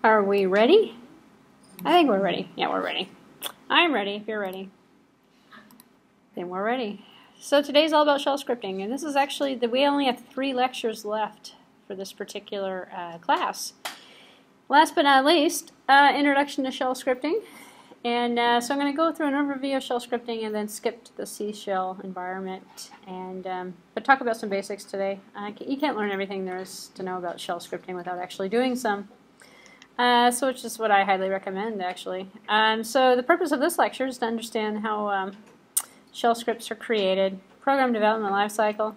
Are we ready? I think we're ready. Yeah, we're ready. I'm ready if you're ready. Then we're ready. So today's all about shell scripting, and this is actually, we only have 3 lectures left for this particular class. Last but not least, introduction to shell scripting. And so I'm going to go through an overview of shell scripting and then skip to the C shell environment, and but talk about some basics today. You can't learn everything there is to know about shell scripting without actually doing some. So which is what I highly recommend, actually. So the purpose of this lecture is to understand how shell scripts are created, program development lifecycle.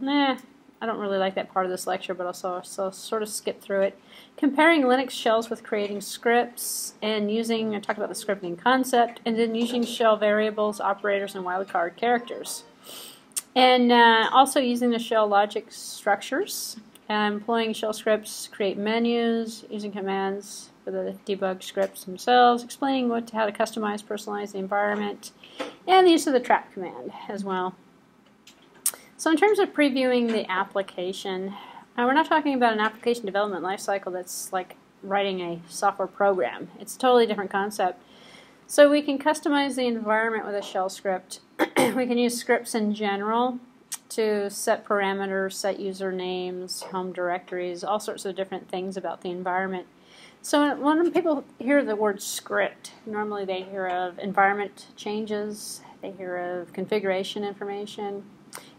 I don't really like that part of this lecture, but I'll sort of skip through it. Comparing Linux shells with creating scripts and talk about the scripting concept, and then using shell variables, operators, and wildcard characters. And also using the shell logic structures, employing shell scripts, create menus, using commands for the debug scripts themselves, explaining how to customize, personalize the environment, and the use of the trap command as well. So in terms of previewing the application, we're not talking about an application development lifecycle that's like writing a software program. It's a totally different concept. So we can customize the environment with a shell script. We can use scripts in general to set parameters, set usernames, home directories, all sorts of different things about the environment. So when people hear the word script, normally they hear of environment changes, they hear of configuration information.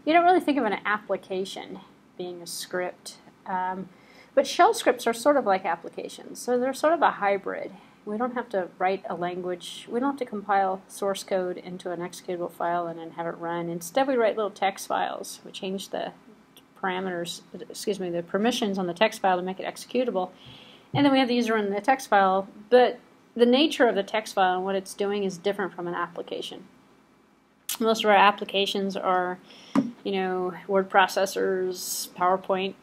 You don't really think of an application being a script, but shell scripts are sort of like applications, so they're sort of a hybrid. We don't have to write a language, we don't have to compile source code into an executable file and then have it run. Instead we write little text files. We change the parameters, the permissions on the text file to make it executable, and then we have the user in the text file, but the nature of the text file and what it's doing is different from an application. Most of our applications are, word processors, PowerPoint,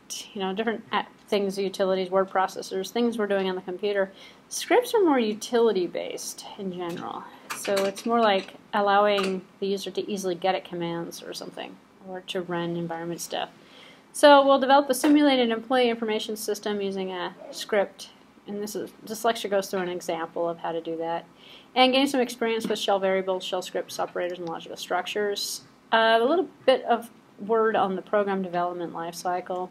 different things, utilities, word processors, things we're doing on the computer. Scripts are more utility-based in general. So it's more like allowing the user to easily get at commands or something, or to run environment stuff. So we'll develop a simulated employee information system using a script, and this lecture goes through an example of how to do that. And gain some experience with shell variables, shell scripts, operators, and logical structures. A little bit of word on the program development lifecycle.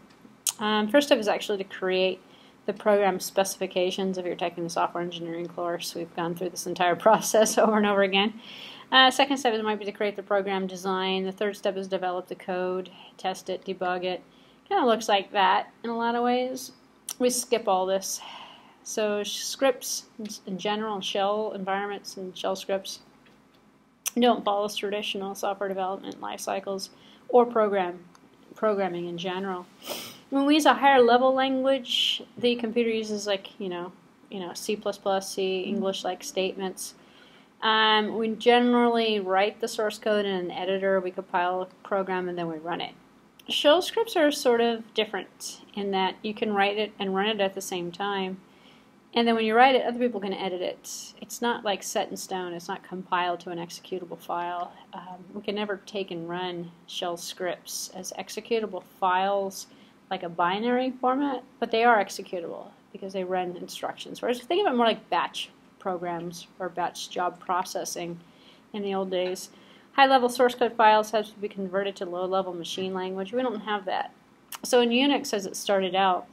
First step is actually to create the program specifications. If you're taking the software engineering course, we've gone through this entire process over and over again. Second step might be to create the program design. The third step is develop the code, test it, debug it. Kind of looks like that in a lot of ways. We skip all this. So scripts in general, shell environments and shell scripts don't follow traditional software development life cycles or programming in general. When we use a higher level language, the computer uses like C++, C, English-like statements. We generally write the source code in an editor, we compile a program, and then we run it. Shell scripts are sort of different in that you can write it and run it at the same time. And then when you write it, other people can edit it. It's not like set in stone. It's not compiled to an executable file. We can never take and run shell scripts as executable files like a binary format, but they are executable because they run instructions. Whereas think of it more like batch programs or batch job processing in the old days. High-level source code files have to be converted to low-level machine language. We don't have that. So in Unix, as it started out,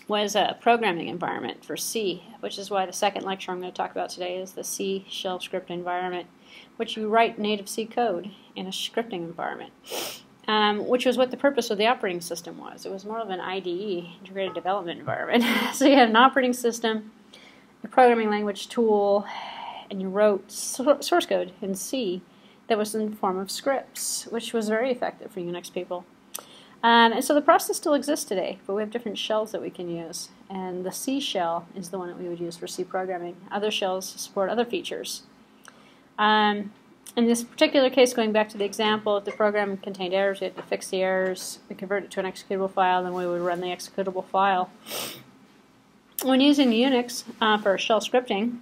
was a programming environment for C, which is why the second lecture I'm going to talk about today is the C shell script environment, which you write native C code in a scripting environment, which was what the purpose of the operating system was. It was more of an IDE, integrated development environment. So you had an operating system, a programming language tool, and you wrote source code in C that was in the form of scripts, which was very effective for Unix people. And so the process still exists today, but we have different shells that we can use. And the C shell is the one that we would use for C programming. Other shells support other features. In this particular case, going back to the example, if the program contained errors, we had to fix the errors, we convert it to an executable file, then we would run the executable file. When using Unix for shell scripting,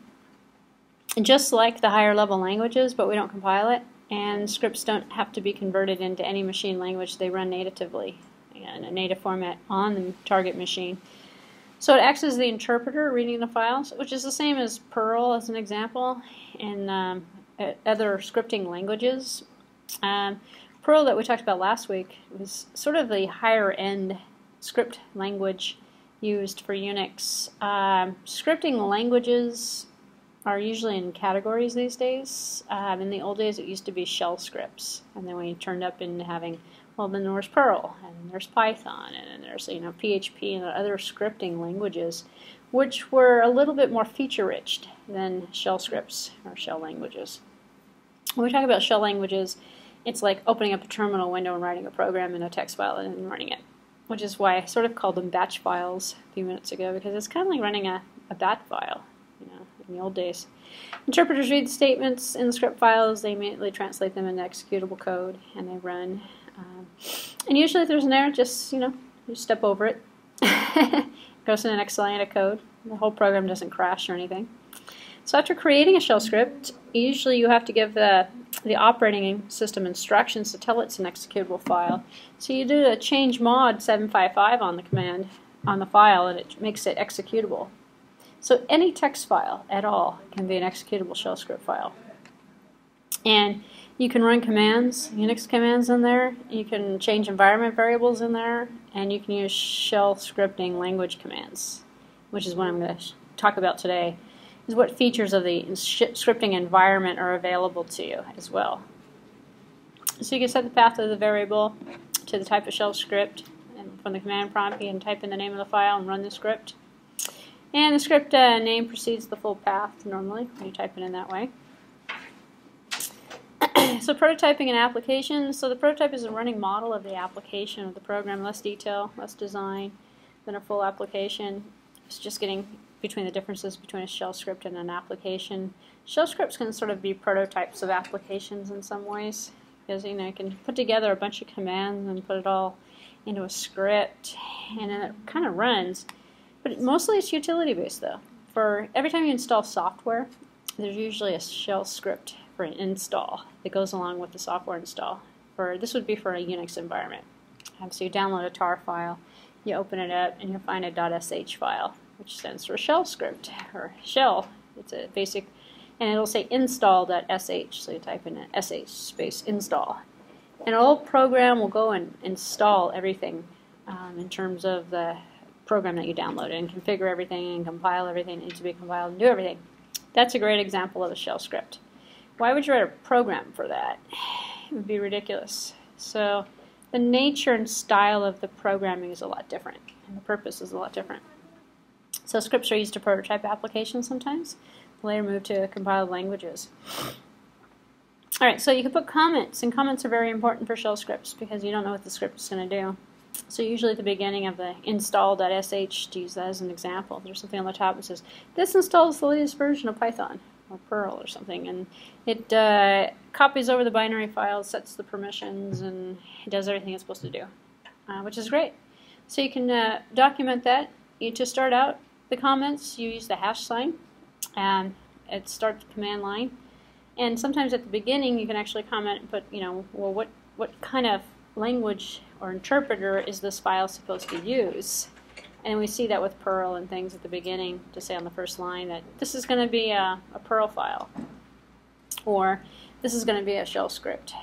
just like the higher level languages, but we don't compile it, and scripts don't have to be converted into any machine language. They run natively in a native format on the target machine. So it acts as the interpreter reading the files, which is the same as Perl as an example in other scripting languages. Perl that we talked about last week was sort of the higher end script language used for Unix. Scripting languages are usually in categories these days. In the old days it used to be shell scripts, and then we turned up into having, well, then there's Perl, and there's Python, and then there's PHP and other scripting languages, which were a little bit more feature-rich than shell scripts or shell languages. When we talk about shell languages, it's like opening up a terminal window and writing a program in a text file and then running it, which is why I sort of called them batch files a few minutes ago, because it's kind of like running a batch file, in the old days. Interpreters read the statements in the script files, they immediately translate them into executable code, and they run. And usually if there's an error, just, you step over it. Goes to the next line of code. The whole program doesn't crash or anything. So after creating a shell script, usually you have to give the operating system instructions to tell it's an executable file. So you do a change mod 755 on the command, on the file, and it makes it executable. So any text file at all can be an executable shell script file. And you can run commands, Unix commands in there, you can change environment variables in there, and you can use shell scripting language commands, which is what I'm going to talk about today, is what features of the scripting environment are available to you as well. So you can set the path of the variable to the type of shell script, and from the command prompt you can type in the name of the file and run the script. And the script name precedes the full path normally when you type it in that way. So prototyping an application. So the prototype is a running model of the application of the program, less detail, less design than a full application. It's just getting between the differences between a shell script and an application. Shell scripts can sort of be prototypes of applications in some ways, because you can put together a bunch of commands and put it all into a script, and then it kind of runs. But mostly it's utility based though. For every time you install software, there's usually a shell script for an install that goes along with the software install. This would be for a Unix environment. So you download a tar file, you open it up, and you'll find a .sh file, which stands for shell script, or shell. It's a basic, and it'll say install.sh, so you type in a sh space install. And an old program will go and install everything in terms of the program that you downloaded, and configure everything and compile everything that needs to be compiled and do everything. That's a great example of a shell script. Why would you write a program for that? It would be ridiculous. So the nature and style of the programming is a lot different, and the purpose is a lot different. So scripts are used to prototype applications sometimes, later move to compiled languages. Alright, so you can put comments, and comments are very important for shell scripts because you don't know what the script is going to do. So usually at the beginning of the install.sh, to use that as an example, there's something on the top that says, this installs the latest version of Python or Perl or something, and it copies over the binary file, sets the permissions, and it does everything it's supposed to do, which is great. So you can document that. To start out the comments, you use the hash sign, and it starts the command line. And sometimes at the beginning you can actually comment and put, well, what kind of language or interpreter is this file supposed to use? And we see that with Perl and things at the beginning, to say on the first line that this is going to be a Perl file, or this is going to be a shell script.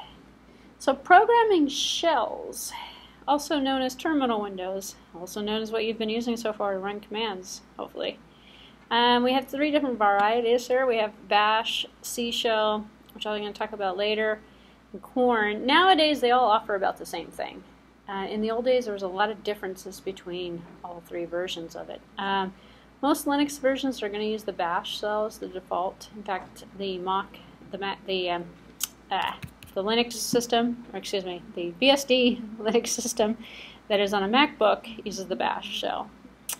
So programming shells, also known as terminal windows, also known as what you've been using so far to run commands, hopefully. We have 3 different varieties here. We have Bash, C shell, which I'm going to talk about later, and Corn. Nowadays they all offer about the same thing. In the old days there was a lot of differences between all 3 versions of it. Most Linux versions are going to use the Bash shell as the default. In fact, the Linux system, or excuse me, the BSD Linux system that is on a MacBook uses the Bash shell.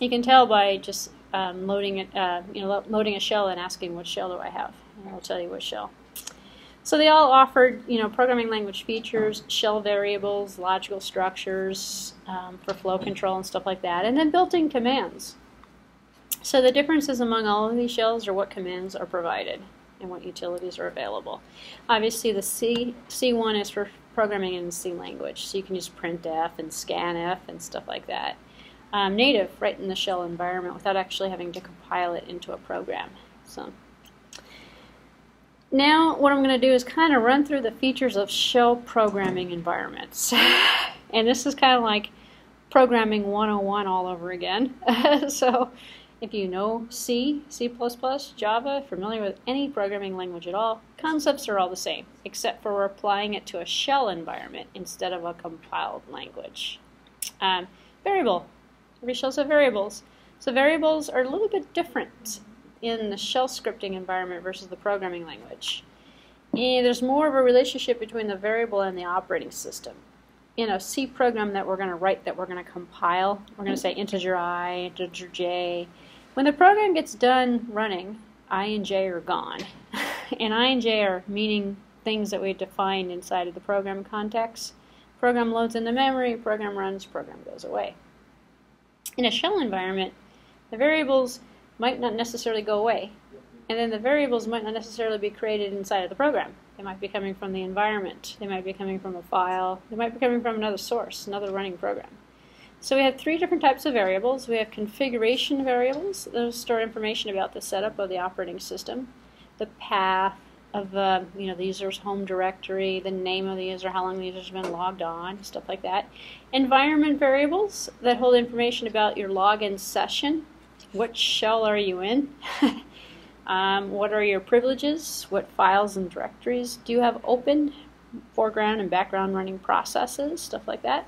You can tell by just loading it, loading a shell and asking what shell do I have, and it'll tell you what shell. So they all offered, programming language features, shell variables, logical structures for flow control and stuff like that, and then built-in commands. So the differences among all of these shells are what commands are provided and what utilities are available. Obviously the C1 is for programming in C language, so you can use printf and scanf and stuff like that. native right in the shell environment without actually having to compile it into a program. So now what I'm going to do is kind of run through the features of shell programming environments. And this is kind of like programming 101 all over again. So if you know C, C++, Java, familiar with any programming language at all, concepts are all the same, except for we're applying it to a shell environment instead of a compiled language. Variable. Every shell has variables. So variables are a little bit different in the shell scripting environment versus the programming language. And there's more of a relationship between the variable and the operating system. In a C program that we're going to write, that we're going to compile, we're going to say integer I, integer j. When the program gets done running, I and j are gone. And I and j are meaning things that we defined inside of the program context. Program loads into memory, program runs, program goes away. In a shell environment, the variables might not necessarily go away. And then the variables might not necessarily be created inside of the program. They might be coming from the environment. They might be coming from a file. They might be coming from another source, another running program. So we have three different types of variables. We have configuration variables. Those store information about the setup of the operating system, the path of the user's home directory, the name of the user, how long the user's been logged on, stuff like that. Environment variables that hold information about your login session. What shell are you in? What are your privileges? What files and directories do you have open? Foreground and background running processes, stuff like that.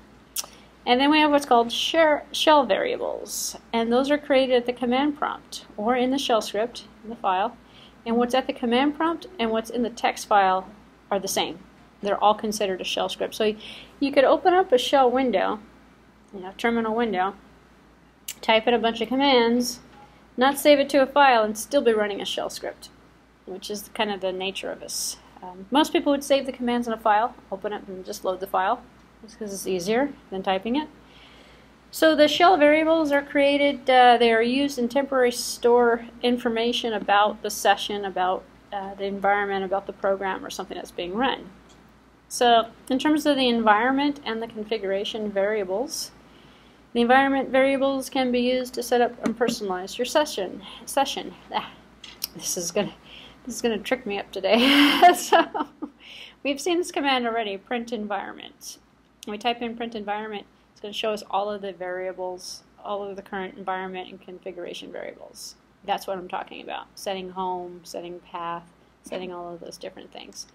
And then we have what's called shell variables. And those are created at the command prompt or in the shell script, in the file. And what's at the command prompt and what's in the text file are the same. They're all considered a shell script. So you could open up a shell window, terminal window, type in a bunch of commands, not save it to a file, and still be running a shell script, which is kind of the nature of this. Most people would save the commands in a file, open it, and just load the file, just because it's easier than typing it. So the shell variables are created, they are used in temporary store information about the session, about the environment, about the program, or something that's being run. So in terms of the environment and the configuration variables, the environment variables can be used to set up and personalize your session. This is gonna trick me up today. So we've seen this command already, print environment. When we type in print environment, it's going to show us all of the variables, all of the current environment and configuration variables. That's what I'm talking about. Setting home, setting path, setting all of those different things.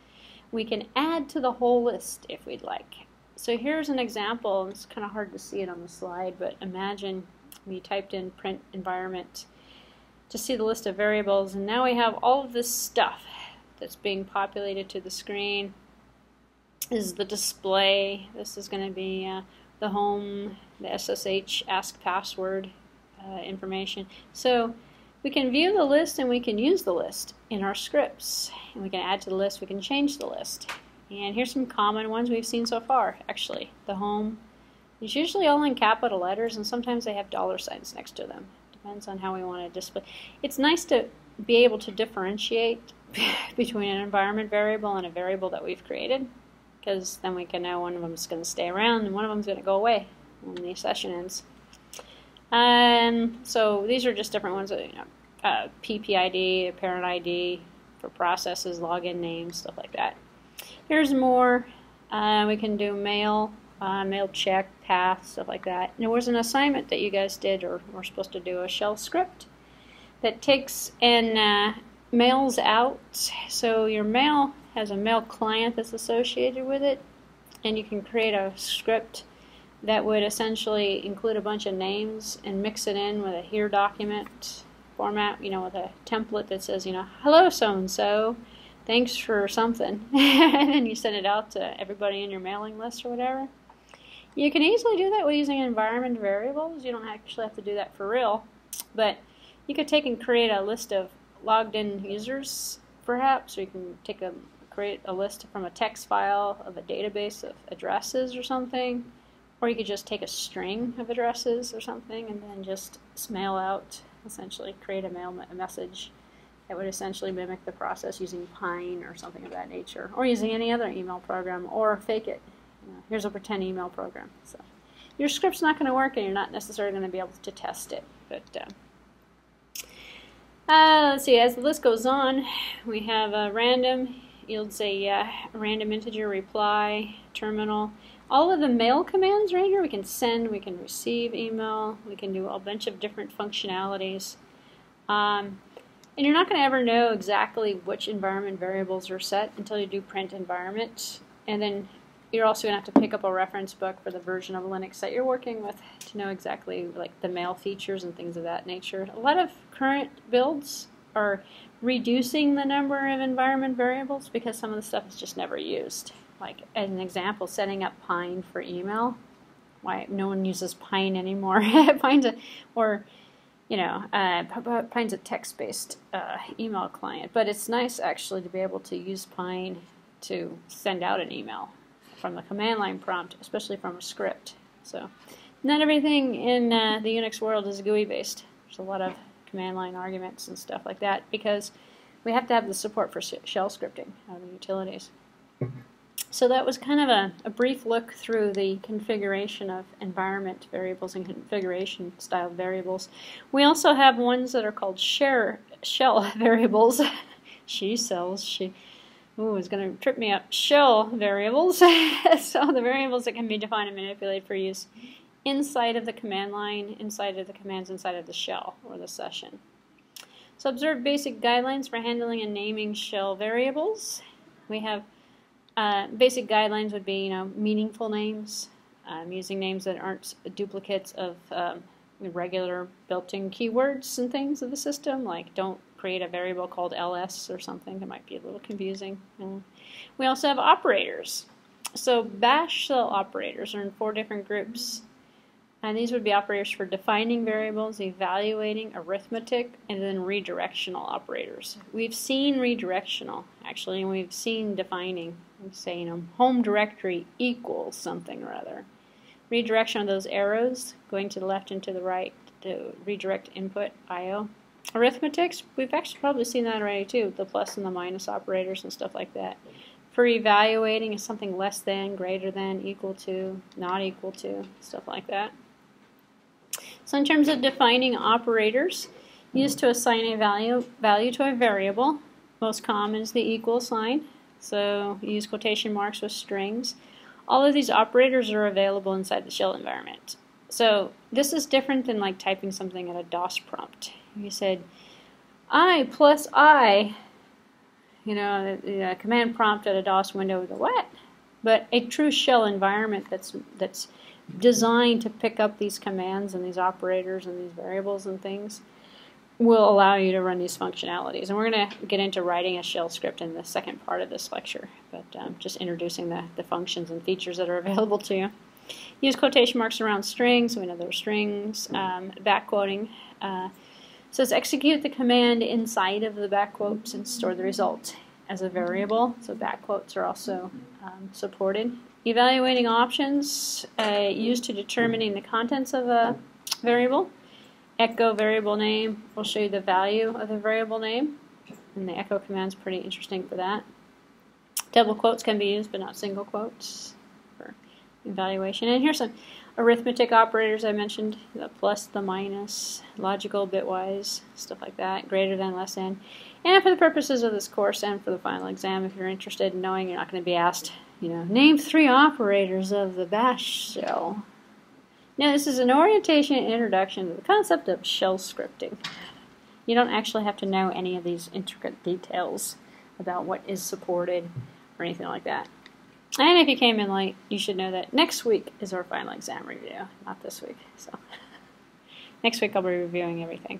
We can add to the whole list if we'd like. So here's an example. It's kind of hard to see it on the slide, but imagine we typed in print environment to see the list of variables, and now we have all of this stuff that's being populated to the screen. This is the display. This is going to be the home, the SSH ask password information. So we can view the list and we can use the list in our scripts. And we can add to the list, we can change the list. And here's some common ones we've seen so far, actually. The home is usually all in capital letters, and sometimes they have $signs next to them. Depends on how we want to display. It's nice to be able to differentiate between an environment variable and a variable that we've created, because then we can know one of them is going to stay around and one of them is going to go away when the session ends. And so these are just different ones, PPID, parent ID for processes, login names, stuff like that. Here's more. We can do mail, mail check, path, stuff like that. And there was an assignment that you guys did, or we're supposed to do a shell script that takes and mails out. So your mail has a mail client that's associated with it, and you can create a script that would essentially include a bunch of names and mix it in with a here document format, with a template that says, hello so-and-so, thanks for something, and then you send it out to everybody in your mailing list or whatever. You can easily do that with using environment variables. You don't actually have to do that for real, but you could take and create a list of logged in users, perhaps, or you can create a list from a text file of a database of addresses or something, or you could just take a string of addresses or something and then just mail out, essentially create a message that would essentially mimic the process using Pine or something of that nature, or using any other email program, or fake it. Here's a pretend email program. So your script's not going to work and you're not necessarily going to be able to test it. But let's see, as the list goes on, we have a random, yields a random integer reply, terminal. All of the mail commands right here, we can send, we can receive email, we can do a bunch of different functionalities. And you're not going to ever know exactly which environment variables are set until you do print environment. And then you're also going to have to pick up a reference book for the version of Linux that you're working with to know exactly like the mail features and things of that nature. A lot of current builds are reducing the number of environment variables because some of the stuff is just never used. Like as an example, setting up Pine for email. Why no one uses Pine anymore? Pine's a text-based email client, but it's nice actually to be able to use Pine to send out an email from the command line prompt, especially from a script. So not everything in the Unix world is GUI based. There's a lot of command line arguments and stuff like that because we have to have the support for shell scripting out of the utilities. So that was kind of a brief look through the configuration of environment variables and configuration style variables. We also have ones that are called shell variables. Ooh, it's going to trip me up. Shell variables. So the variables that can be defined and manipulated for use inside of the command line, inside of the commands, inside of the shell or the session. So observe basic guidelines for handling and naming shell variables. We have basic guidelines would be, meaningful names, using names that aren't duplicates of regular built-in keywords and things of the system, like don't create a variable called ls or something. That might be a little confusing. We also have operators. So bash shell operators are in 4 different groups. And these would be operators for defining variables, evaluating, arithmetic, and then redirectional operators. We've seen redirectional, actually, and we've seen defining. We say, home directory equals something or other. Redirection of those arrows, going to the left and to the right to redirect input I/O. Arithmetics, we've actually probably seen that already too, the plus and the minus operators and stuff like that. For evaluating, is something less than, greater than, equal to, not equal to, stuff like that. So in terms of defining operators, used to assign a value to a variable. Most common is the equal sign. So you use quotation marks with strings. All of these operators are available inside the shell environment. So this is different than like typing something at a DOS prompt. You said I plus I, the command prompt at a DOS window with a what? But a true shell environment that's designed to pick up these commands and these operators and these variables and things will allow you to run these functionalities. And we're going to get into writing a shell script in the second part of this lecture, but just introducing the functions and features that are available to you. Use quotation marks around strings. We know there are strings. Back quoting. Says execute the command inside of the back quotes and store the result as a variable. So back quotes are also supported. Evaluating options used to determining the contents of a variable. Echo variable name will show you the value of the variable name, and the echo command is pretty interesting for that. Double quotes can be used, but not single quotes for evaluation. And here's some arithmetic operators I mentioned: the plus, the minus, logical, bitwise, stuff like that. Greater than, less than. And for the purposes of this course and for the final exam, if you're interested in knowing, you're not going to be asked, name 3 operators of the bash shell. Now, this is an orientation and introduction to the concept of shell scripting. You don't actually have to know any of these intricate details about what is supported or anything like that. And if you came in late, you should know that next week is our final exam review, not this week. So next week I'll be reviewing everything.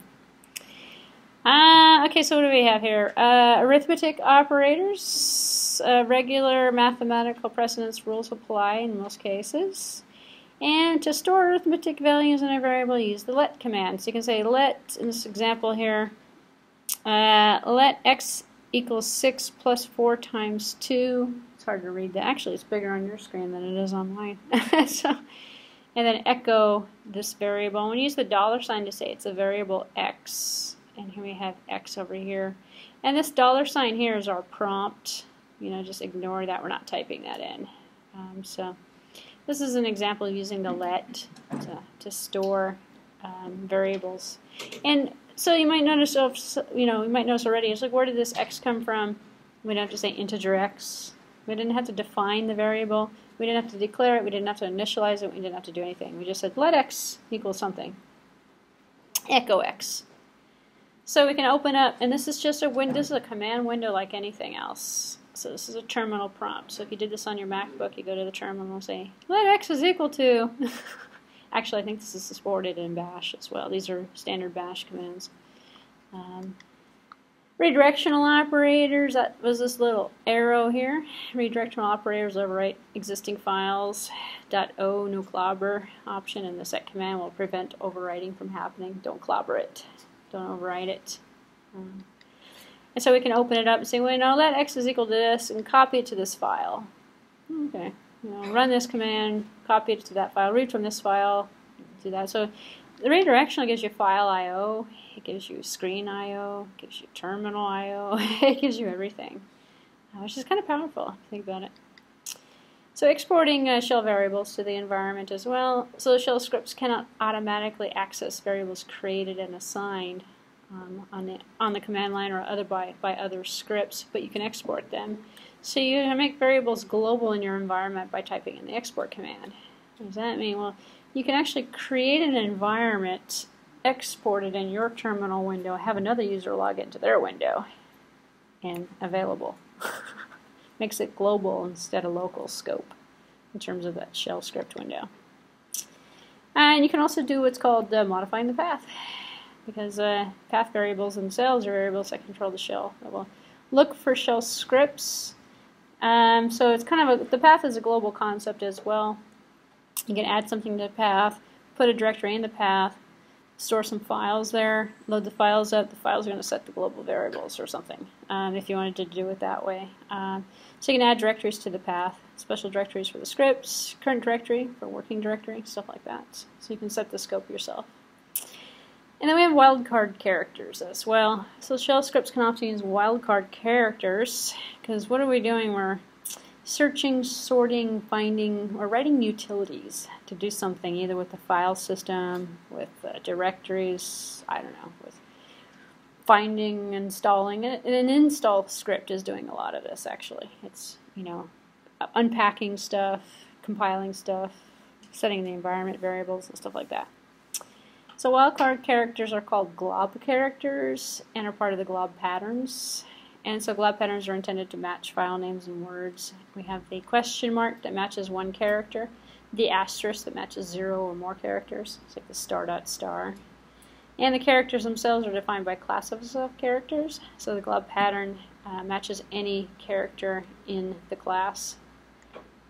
Okay, so what do we have here? Arithmetic operators. Regular mathematical precedence rules apply in most cases. And to store arithmetic values in a variable, use the let command. So you can say let, in this example here, let x equals 6 plus 4 times 2. It's hard to read that. Actually, it's bigger on your screen than it is on mine. And then echo this variable. And we use the $sign to say it's a variable x. And here we have x over here. And this $sign here is our prompt. Just ignore that. We're not typing that in. This is an example of using the let to store variables. And so you might notice, already, it's like, where did this x come from? We don't have to say integer x. We didn't have to define the variable. We didn't have to declare it. We didn't have to initialize it. We didn't have to do anything. We just said let x equal something. Echo x. So we can open up, and this is just this is a command window like anything else. So this is a terminal prompt. So if you did this on your MacBook, you go to the terminal and say, let x is equal to. Actually, I think this is supported in Bash as well. These are standard Bash commands. Redirectional operators, that was this little arrow here. Redirectional operators overwrite existing files. .o no clobber option in the set command will prevent overwriting from happening. Don't clobber it. Don't overwrite it. And so we can open it up and say, well, no, let x is equal to this, and copy it to this file. Okay. Run this command, copy it to that file, read from this file, do that. So the redirectional gives you file I/O, it gives you screen I/O, it gives you terminal I/O, it gives you everything, which is kind of powerful if you think about it. So exporting shell variables to the environment as well. So shell scripts cannot automatically access variables created and assigned on the command line or by other scripts, but you can export them. So you make variables global in your environment by typing in the export command. What does that mean? Well, you can actually create an environment, export it in your terminal window, have another user log into their window, and available. Makes it global instead of local scope in terms of that shell script window. And you can also do what's called modifying the path, because path variables themselves are variables that control the shell. So we'll look for shell scripts. So it's kind of the path is a global concept as well. You can add something to the path, put a directory in the path, store some files there, load the files up. The files are going to set the global variables or something if you wanted to do it that way. So you can add directories to the path, special directories for the scripts, current directory for working directory, stuff like that. So you can set the scope yourself. And then we have wildcard characters as well. So shell scripts can often use wildcard characters because what are we doing? We're searching, sorting, finding, or writing utilities to do something either with the file system, with directories, I don't know, with finding, installing. And an install script is doing a lot of this actually. It's, unpacking stuff, compiling stuff, setting the environment variables and stuff like that. So wildcard characters are called glob characters and are part of the glob patterns. And so glob patterns are intended to match file names and words. We have the question mark that matches one character, the asterisk that matches 0 or more characters. It's like the star. And the characters themselves are defined by classes of characters. So the glob pattern matches any character in the class.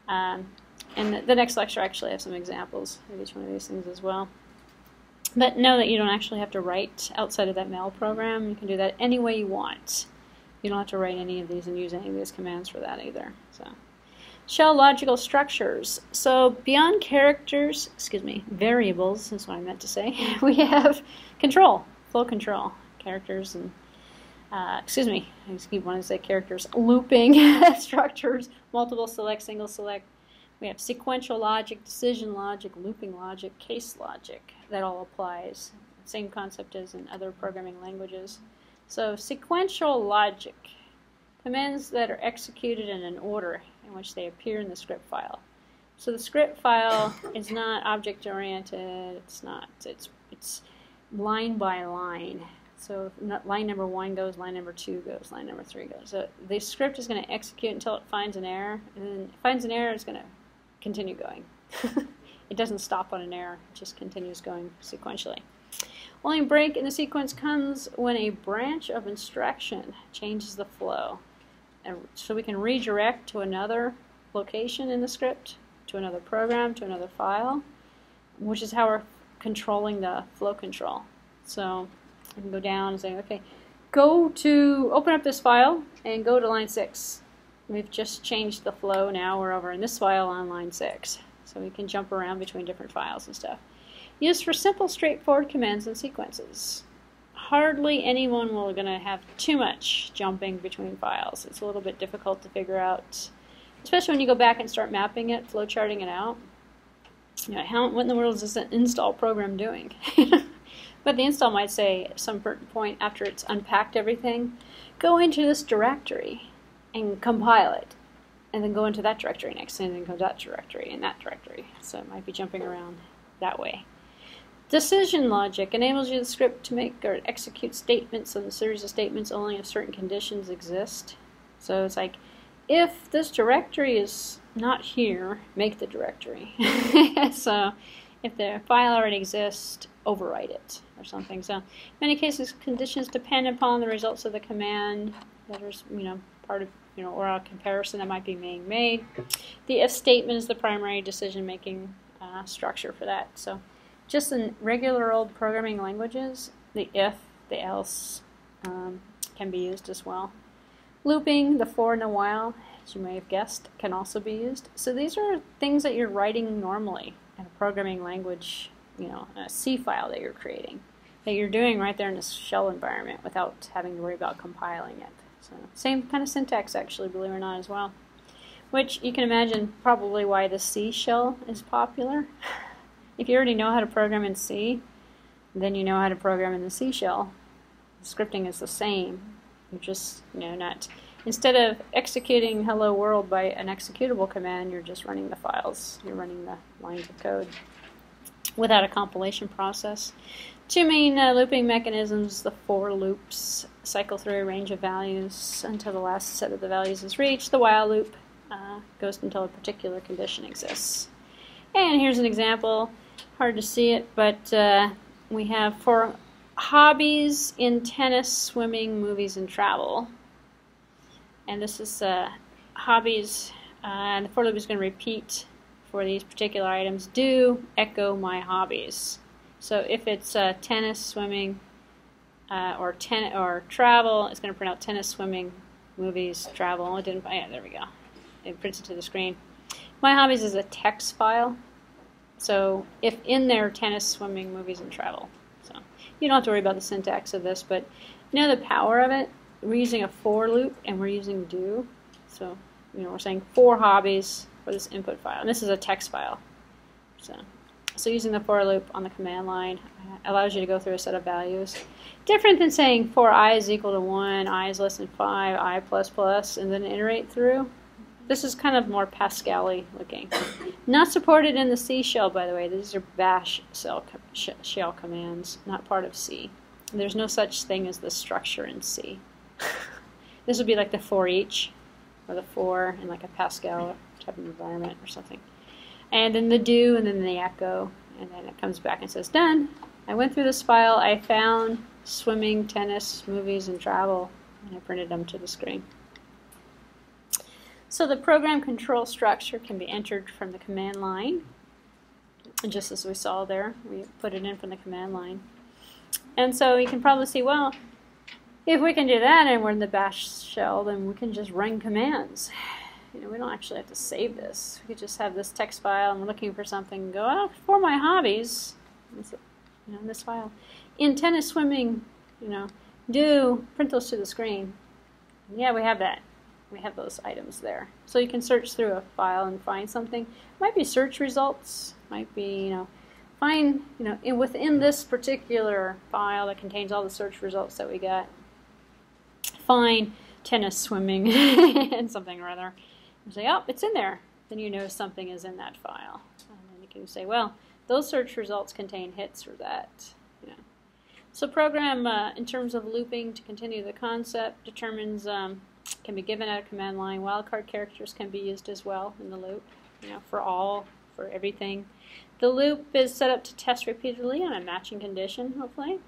And the next lecture actually has some examples of each one of these things as well. But know that you don't actually have to write outside of that mail program. You can do that any way you want. You don't have to write any of these and use any of these commands for that either. So, shell logical structures. So beyond characters, variables is what I meant to say. We have control, flow control, characters and I just keep wanting to say characters, looping structures, multiple select, single select. We have sequential logic, decision logic, looping logic, case logic. That all applies. Same concept as in other programming languages. So sequential logic, commands that are executed in an order in which they appear in the script file. So the script file is not object-oriented. It's line by line. So line number 1 goes, line number 2 goes, line number 3 goes. So the script is going to execute until it finds an error, and then it finds an error, it's going to continue going. It doesn't stop on an error, it just continues going sequentially. Only break in the sequence comes when a branch of instruction changes the flow. And so we can redirect to another location in the script, to another program, to another file, which is how we're controlling the flow control. So I can go down and say, okay, open up this file and go to line 6. We've just changed the flow. Now we're over in this file on line 6. So we can jump around between different files and stuff. Used for simple, straightforward commands and sequences. Hardly anyone will going to have too much jumping between files. It's a little bit difficult to figure out, especially when you go back and start mapping it, flowcharting it out. You know, what in the world is this install program doing? But the install might say at some certain point after it's unpacked everything, go into this directory and compile it. And then go into that directory next, and then go to that directory and that directory. So it might be jumping around that way. Decision logic enables you the script to make or execute statements on a series of statements only if certain conditions exist. So it's like, if this directory is not here, make the directory. So if the file already exists, overwrite it or something. So in many cases, conditions depend upon the results of the command that is, part of, or a comparison that might be being made. The if statement is the primary decision-making structure for that. So just in regular old programming languages, the if, the else can be used as well. Looping, the for and the while, as you may have guessed, can also be used. So these are things that you're writing normally in a programming language, a C file that you're creating, that you're doing right there in this shell environment without having to worry about compiling it. So same kind of syntax, actually, believe it or not, as well. Which you can imagine probably why the C shell is popular. If you already know how to program in C, then you know how to program in the C shell. The scripting is the same. You're just, not, instead of executing hello world by an executable command, you're just running the files. You're running the lines of code without a compilation process. Two main looping mechanisms: the for loops cycle through a range of values until the last set of the values is reached. The while loop goes until a particular condition exists. And here's an example. Hard to see it, but we have for hobbies in tennis, swimming, movies, and travel. And this is hobbies, and the for loop is going to repeat for these particular items. Do echo my hobbies. So if it's tennis, swimming, or travel, it's going to print out tennis, swimming, movies, travel. It didn't. Yeah, there we go. It prints it to the screen. My hobbies is a text file. So if in there, tennis, swimming, movies, and travel. So you don't have to worry about the syntax of this, but the power of it. We're using a for loop and we're using do. So we're saying for hobbies for this input file, and this is a text file. So using the for loop on the command line allows you to go through a set of values. Different than saying for I is equal to 1, I is less than 5, I plus plus, and then iterate through. This is kind of more Pascal-y looking. Not supported in the C shell, by the way. These are bash shell commands, not part of C. There's no such thing as the structure in C. This would be like the for each, or the for in like a Pascal type of environment or something. And then the do, and then the echo, and then it comes back and says, done. I went through this file, I found swimming, tennis, movies, and travel, and I printed them to the screen. So the program control structure can be entered from the command line, just as we saw there. We put it in from the command line. And so you can probably see, well, if we can do that and we're in the bash shell, then we can just run commands. We don't actually have to save this. We could just have this text file and we're looking for something and go, oh, for my hobbies, in this file. In tennis, swimming, do print those to the screen. And yeah, we have that. We have those items there. So you can search through a file and find something. It might be search results, might be, find, within this particular file that contains all the search results that we got, find tennis, swimming, and something or other. And say, oh, it's in there. Then you know something is in that file. And then you can say, well, those search results contain hits for that. So program, in terms of looping, to continue the concept, determines, can be given at a command line. Wildcard characters can be used as well in the loop, for everything. The loop is set up to test repeatedly on a matching condition, hopefully.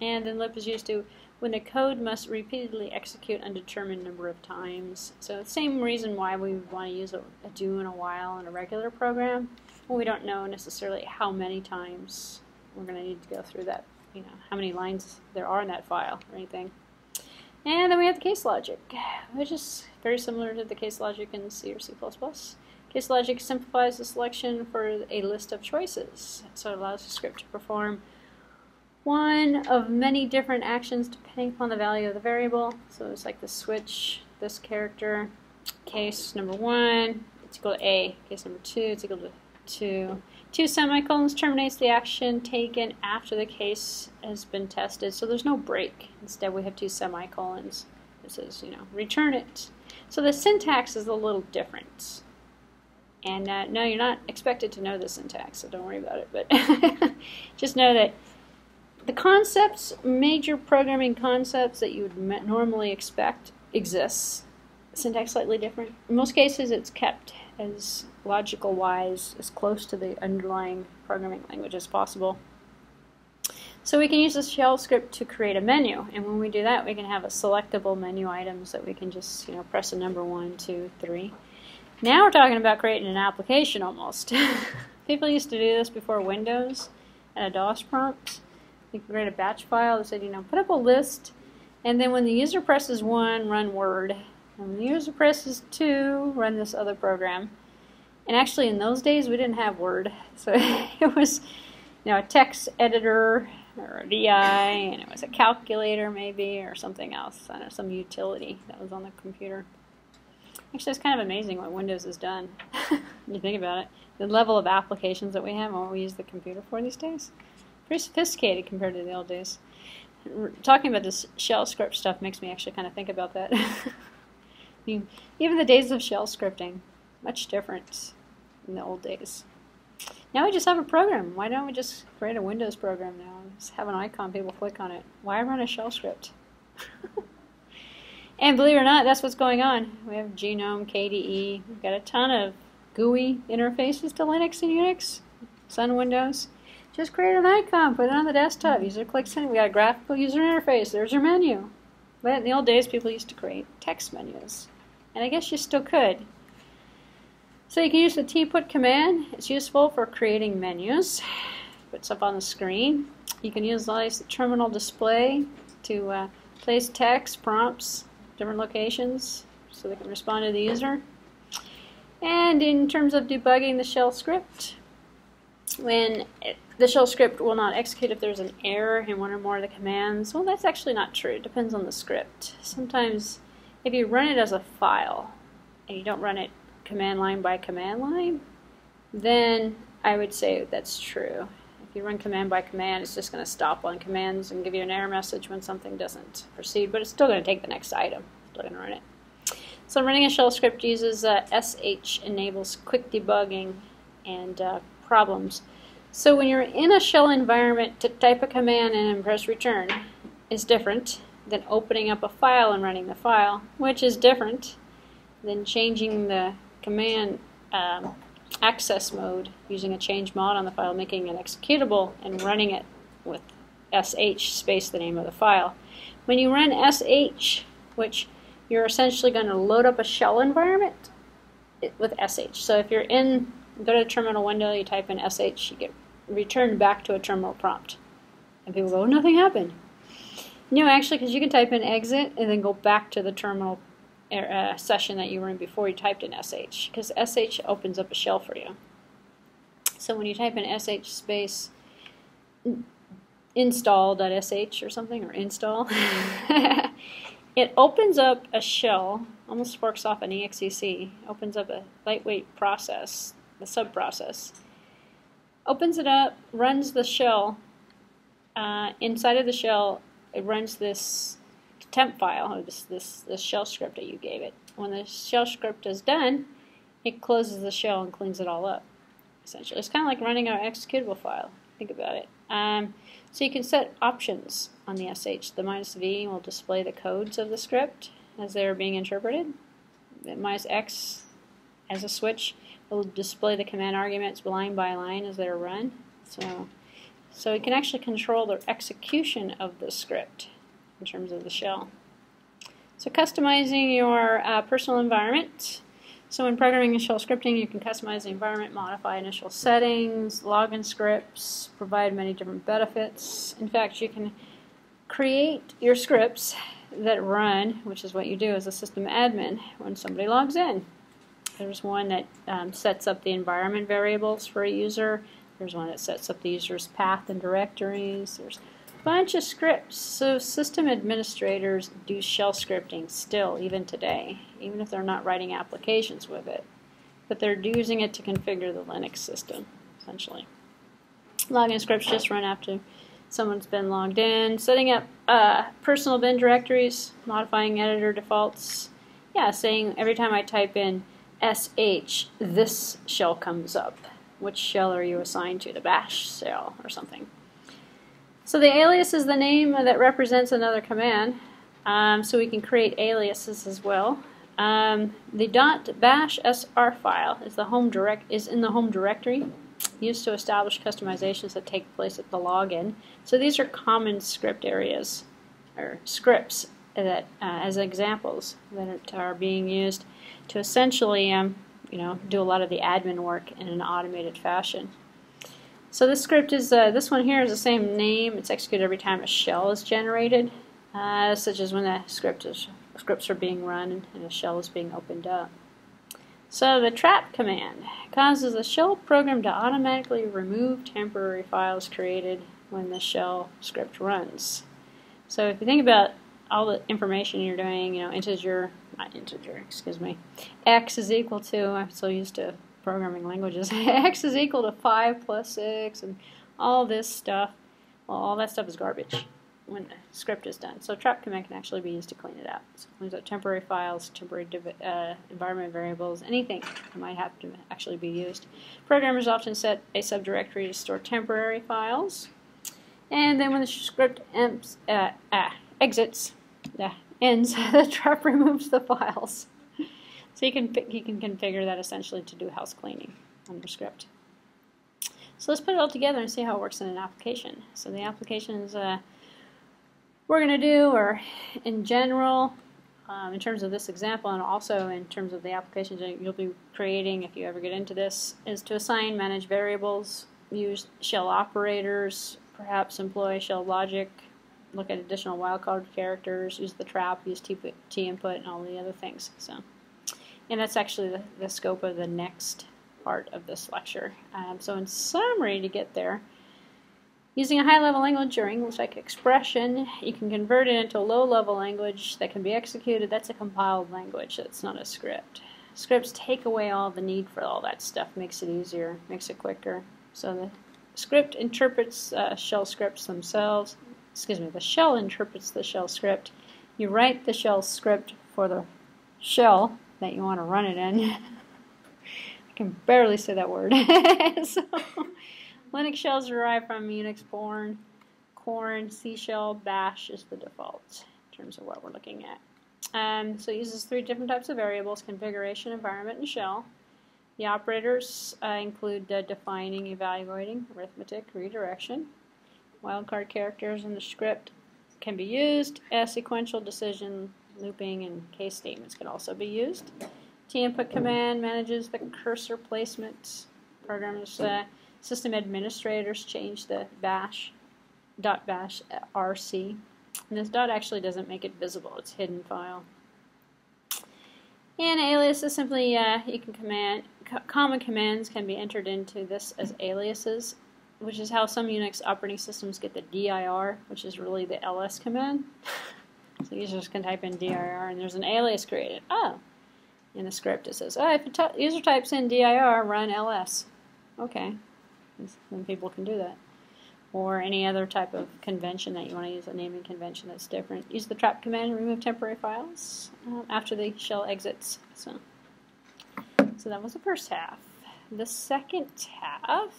And then loop is used to when the code must repeatedly execute undetermined number of times. So the same reason why we want to use a do and a while in a regular program. Well, we don't know necessarily how many times we're going to need to go through that, how many lines there are in that file or anything. And then we have the case logic, which is very similar to the case logic in C or C++. Case logic simplifies the selection for a list of choices. So it allows the script to perform one of many different actions depending upon the value of the variable. So it's like the switch, this character, case number 1, it's equal to A. Case number 2, it's equal to 2. 2 semicolons terminates the action taken after the case has been tested. So there's no break. Instead, we have 2 semicolons. It says, return it. So the syntax is a little different. And no, you're not expected to know the syntax, so don't worry about it. But just know that the concepts, major programming concepts that you would normally expect, exists. Syntax slightly different. In most cases, it's kept as logical-wise as close to the underlying programming language as possible. So we can use the shell script to create a menu, and when we do that, we can have a selectable menu items that we can just press a number 1, 2, 3. Now we're talking about creating an application almost. People used to do this before Windows and a DOS prompt. You could create a batch file that said, put up a list, and then when the user presses 1, run Word. And when the user presses 2, run this other program. And actually in those days we didn't have Word. So it was a text editor or a VI, and it was a calculator maybe or something else. I don't know, some utility that was on the computer. Actually, it's kind of amazing what Windows has done. When you think about it. The level of applications that we have and what we use the computer for these days. Pretty sophisticated compared to the old days. Talking about this shell script stuff makes me actually kind of think about that. Even the days of shell scripting, much different in the old days. Now we just have a program. Why don't we just create a Windows program now and just have an icon, people click on it? Why run a shell script? And believe it or not, that's what's going on. We have Genome, KDE. We've got a ton of GUI interfaces to Linux and Unix, Sun Windows. Just create an icon, put it on the desktop. User clicks in. We got a graphical user interface. There's your menu. But in the old days, people used to create text menus. And I guess you still could. So you can use the tput command. It's useful for creating menus. Puts up on the screen. You can use the terminal display to place text, prompts, different locations, so they can respond to the user. And in terms of debugging the shell script, the shell script will not execute if there's an error in one or more of the commands. Well, that's actually not true. It depends on the script. Sometimes if you run it as a file and you don't run it command line by command line, then I would say that's true. If you run command by command, it's just going to stop on commands and give you an error message when something doesn't proceed, but it's still going to take the next item. It's still going to run it. So running a shell script uses SH, enables quick debugging and problems. So when you're in a shell environment, to type a command and then press return is different than opening up a file and running the file, which is different than changing the command access mode using a change mod on the file, making it executable and running it with sh space the name of the file. When you run sh, which you're essentially going to load up a shell environment with sh. So if you're go to the terminal window, you type in sh, you get returned back to a terminal prompt. And people go, nothing happened. No, actually, because you can type in exit and then go back to the terminal session that you were in before you typed in sh, because sh opens up a shell for you. So when you type in sh space install.sh or something, or install, it opens up a shell, almost forks off an exec, opens up a lightweight process, the sub-process, opens it up, runs the shell. Inside of the shell, it runs this temp file, or this shell script that you gave it. When the shell script is done, it closes the shell and cleans it all up. Essentially, it's kind of like running an executable file. Think about it. So you can set options on the sh. The -v will display the codes of the script as they are being interpreted. The -x as a switch will display the command arguments line by line as they're run. So you can actually control the execution of the script in terms of the shell. So customizing your personal environment. So when programming and shell scripting, you can customize the environment, modify initial settings, login scripts, provide many different benefits. In fact, you can create your scripts that run, which is what you do as a system admin when somebody logs in. There's one that sets up the environment variables for a user. There's one that sets up the user's path and directories. There's a bunch of scripts. So system administrators do shell scripting still, even today, even if they're not writing applications with it. But they're using it to configure the Linux system. essentially. Login scripts just run after someone's been logged in. Setting up personal bin directories, modifying editor defaults. Yeah, saying every time I type in sh, this shell comes up. Which shell are you assigned to? The bash shell or something. So the alias is the name that represents another command. So we can create aliases as well. The .bash sr file is in the home directory, used to establish customizations that take place at the login. So these are common script areas or scripts that, as examples, that are being used to essentially, do a lot of the admin work in an automated fashion. So this script is this one here is the same name. It's executed every time a shell is generated, such as when the scripts are being run and a shell is being opened up. So the trap command causes the shell program to automatically remove temporary files created when the shell script runs. So if you think about all the information you're doing, x is equal to, I'm so used to programming languages, x is equal to 5 plus 6 and all this stuff. Well, all that stuff is garbage when the script is done. So trap command can actually be used to clean it out. So it cleans out temporary files, temporary environment variables, anything that might have to actually be used. Programmers often set a subdirectory to store temporary files. And then when the script ends, the trap removes the files. So you can configure that essentially to do house cleaning on your script. So let's put it all together and see how it works in an application. So the applications we're going to do, or in general, in terms of this example, and also in terms of the applications that you'll be creating if you ever get into this, is to assign, manage variables, use shell operators, perhaps employ shell logic, look at additional wildcard characters, use the trap, use T input, and all the other things. And that's actually the scope of the next part of this lecture. So in summary, to get there, using a high-level language or English-like expression, you can convert it into a low-level language that can be executed. That's a compiled language. That's not a script. Scripts take away all the need for all that stuff, makes it easier, makes it quicker. So the script interprets shell scripts themselves. The shell interprets the shell script. You write the shell script for the shell that you want to run it in. I can barely say that word. So, Linux shells derive from Unix born, Corn, C shell, Bash is the default in terms of what we're looking at. So it uses 3 different types of variables: configuration, environment, and shell. The operators include defining, evaluating, arithmetic, redirection. Wildcard characters in the script can be used as sequential decision, looping, and case statements can also be used. T-input command manages the cursor placement. Programmers, system administrators change the bash, .bash rc. And this dot actually doesn't make it visible, it's a hidden file. And alias is simply, common commands can be entered into this as aliases, which is how some Unix operating systems get the dir, which is really the ls command. So users can type in dir and there's an alias created. Oh, in the script it says, if a user types in dir, run ls. Okay, then people can do that. Or any other type of convention that you want to use, a naming convention that's different. Use the trap command to remove temporary files after the shell exits. So that was the first half. The second half,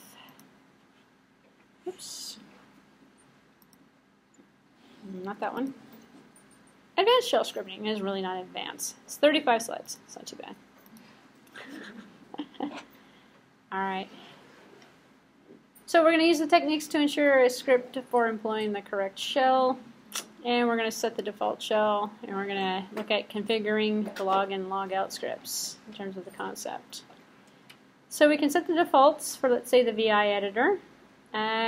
oops, not that one. Advanced shell scripting is really not advanced. It's 35 slides. It's not too bad. All right. So we're going to use the techniques to ensure a script for employing the correct shell. And we're going to set the default shell. And we're going to look at configuring the log and log out scripts in terms of the concept. So we can set the defaults for, let's say, the VI editor.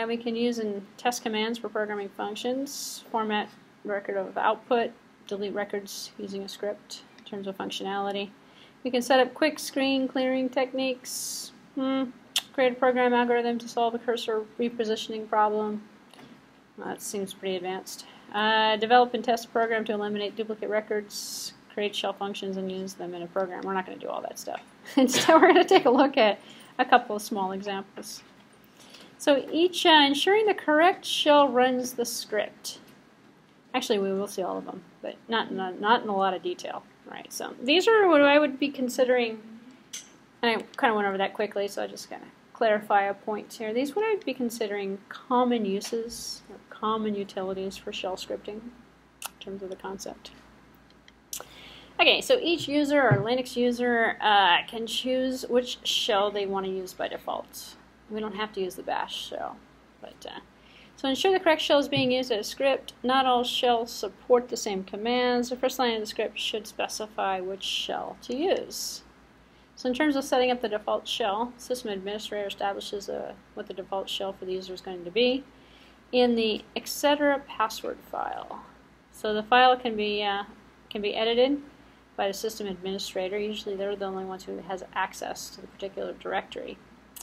We can use in test commands for programming functions, format record of output, delete records using a script in terms of functionality. We can set up quick screen clearing techniques, create a program algorithm to solve a cursor repositioning problem. That seems pretty advanced. Develop and test a program to eliminate duplicate records, create shell functions and use them in a program. We're not going to do all that stuff. Instead, we're going to take a look at a couple of small examples. So each, ensuring the correct shell runs the script. Actually, we will see all of them, but not in a lot of detail. Right, so these are what I would be considering, and I kind of went over that quickly, so I just kind of clarify a point here. These would I be considering common uses, or common utilities for shell scripting in terms of the concept. Okay, so each user or Linux user can choose which shell they want to use by default. We don't have to use the bash shell, but so ensure the correct shell is being used as a script. Not all shells support the same commands. The first line of the script should specify which shell to use. So in terms of setting up the default shell, system administrator establishes what the default shell for the user is going to be in the etc. password file. So the file can be edited by the system administrator. Usually they're the only ones who has access to the particular directory.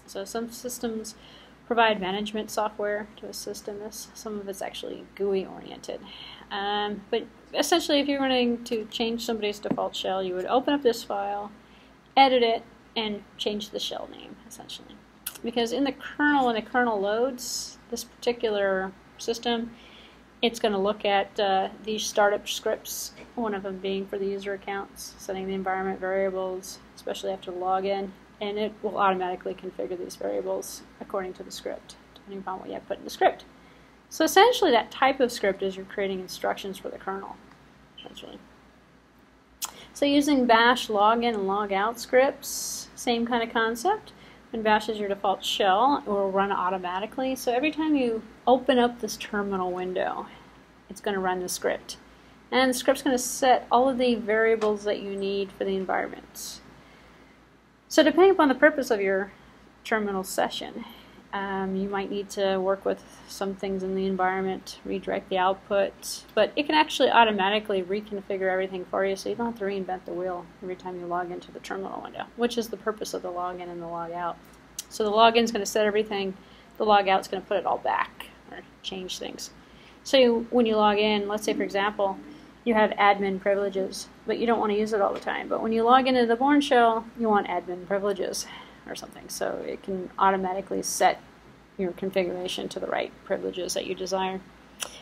So some systems provide management software to assist in this. Some of it's actually GUI oriented. But essentially, if you're going to change somebody's default shell, you would open up this file, edit it, and change the shell name, essentially. Because in the kernel, when the kernel loads this particular system, it's going to look at these startup scripts, one of them being for the user accounts, setting the environment variables, especially after login, and it will automatically configure these variables according to the script, depending upon what you have put in the script. So essentially that type of script is you're creating instructions for the kernel, essentially. So using bash login and logout scripts, same kind of concept. When bash is your default shell, it will run automatically. So every time you open up this terminal window, it's going to run the script. And the script's going to set all of the variables that you need for the environment. So depending upon the purpose of your terminal session, you might need to work with some things in the environment, redirect the output, but it can actually automatically reconfigure everything for you, so you don't have to reinvent the wheel every time you log into the terminal window, which is the purpose of the login and the logout. So the login is going to set everything, the logout is going to put it all back, or change things. So when you log in, let's say for example, you have admin privileges, but you don't want to use it all the time. But when you log into the Bourne shell, you want admin privileges or something. So it can automatically set your configuration to the right privileges that you desire.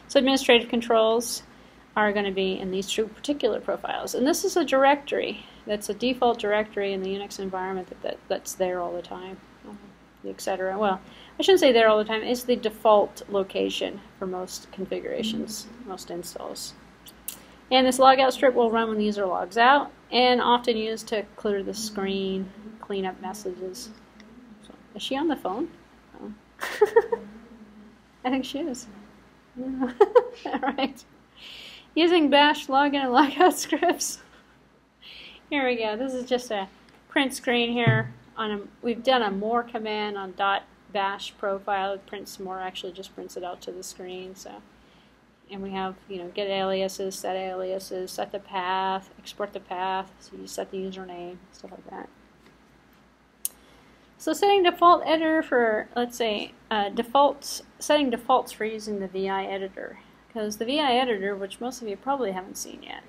So administrative controls are going to be in these two particular profiles. And this is a directory. That's a default directory in the Unix environment that's there all the time, etc. Well, I shouldn't say there all the time. It's the default location for most configurations, most installs. And this logout strip will run when the user logs out, and often used to clear the screen, clean up messages. So, is she on the phone? Oh. I think she is. Yeah. All right. Using bash login and logout scripts. Here we go. This is just a print screen here. We've done a more command on .bash profile. It prints more, actually just prints it out to the screen. So. And we have, get aliases, set the path, export the path, so you set the username, stuff like that. So setting default editor for, let's say, setting defaults for using the VI editor. Because the VI editor, which most of you probably haven't seen yet,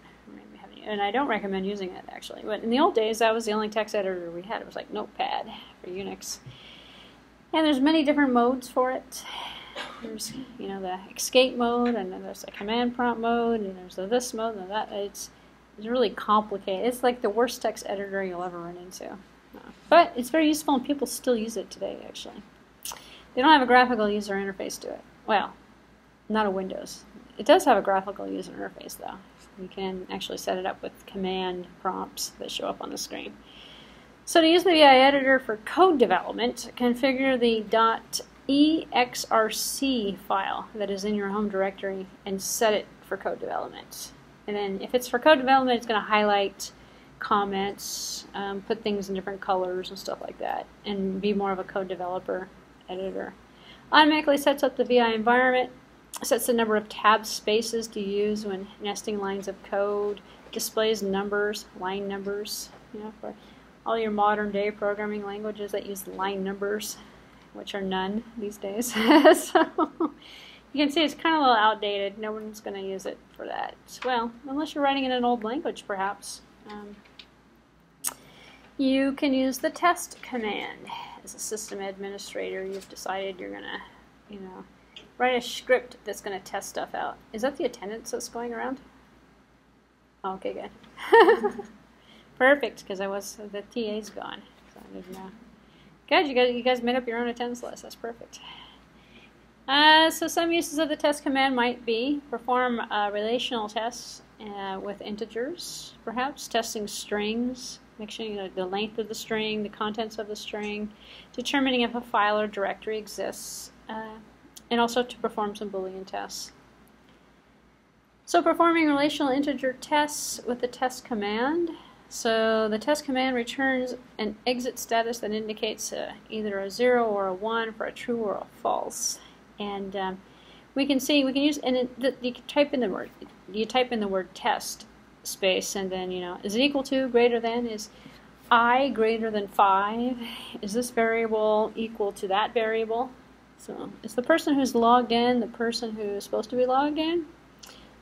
and I don't recommend using it actually, but in the old days that was the only text editor we had. It was like Notepad for Unix. And there's many different modes for it. There's, the escape mode, and then there's a command prompt mode, and there's this mode, and that. It's really complicated. It's like the worst text editor you'll ever run into. But it's very useful, and people still use it today, actually. They don't have a graphical user interface to it. Well, not a Windows. It does have a graphical user interface, though. You can actually set it up with command prompts that show up on the screen. So to use the VI editor for code development, configure the .exrc file that is in your home directory and set it for code development. And then if it's for code development, it's going to highlight comments, put things in different colors and stuff like that, and be more of a code developer editor. Automatically sets up the VI environment, sets the number of tab spaces to use when nesting lines of code, displays numbers, line numbers, for all your modern day programming languages that use line numbers, which are none these days. So you can see it's kind of a little outdated. No one's going to use it for that. Well, unless you're writing in an old language, perhaps. You can use the test command. as a system administrator, you've decided you're going to, write a script that's going to test stuff out. Is that the attendance that's going around? Oh, okay, good. Perfect, because the TA's gone. So I didn't know. Good, you guys made up your own attendance list. That's perfect. So some uses of the test command might be perform relational tests with integers, perhaps testing strings, make sure the length of the string, the contents of the string, determining if a file or directory exists, and also to perform some Boolean tests. So performing relational integer tests with the test command. So the test command returns an exit status that indicates either a 0 or a 1 for a true or a false. And we can use, and you can type in the word test space, and then, is it equal to, greater than, is I greater than 5, is this variable equal to that variable? So is the person who's logged in the person who is supposed to be logged in?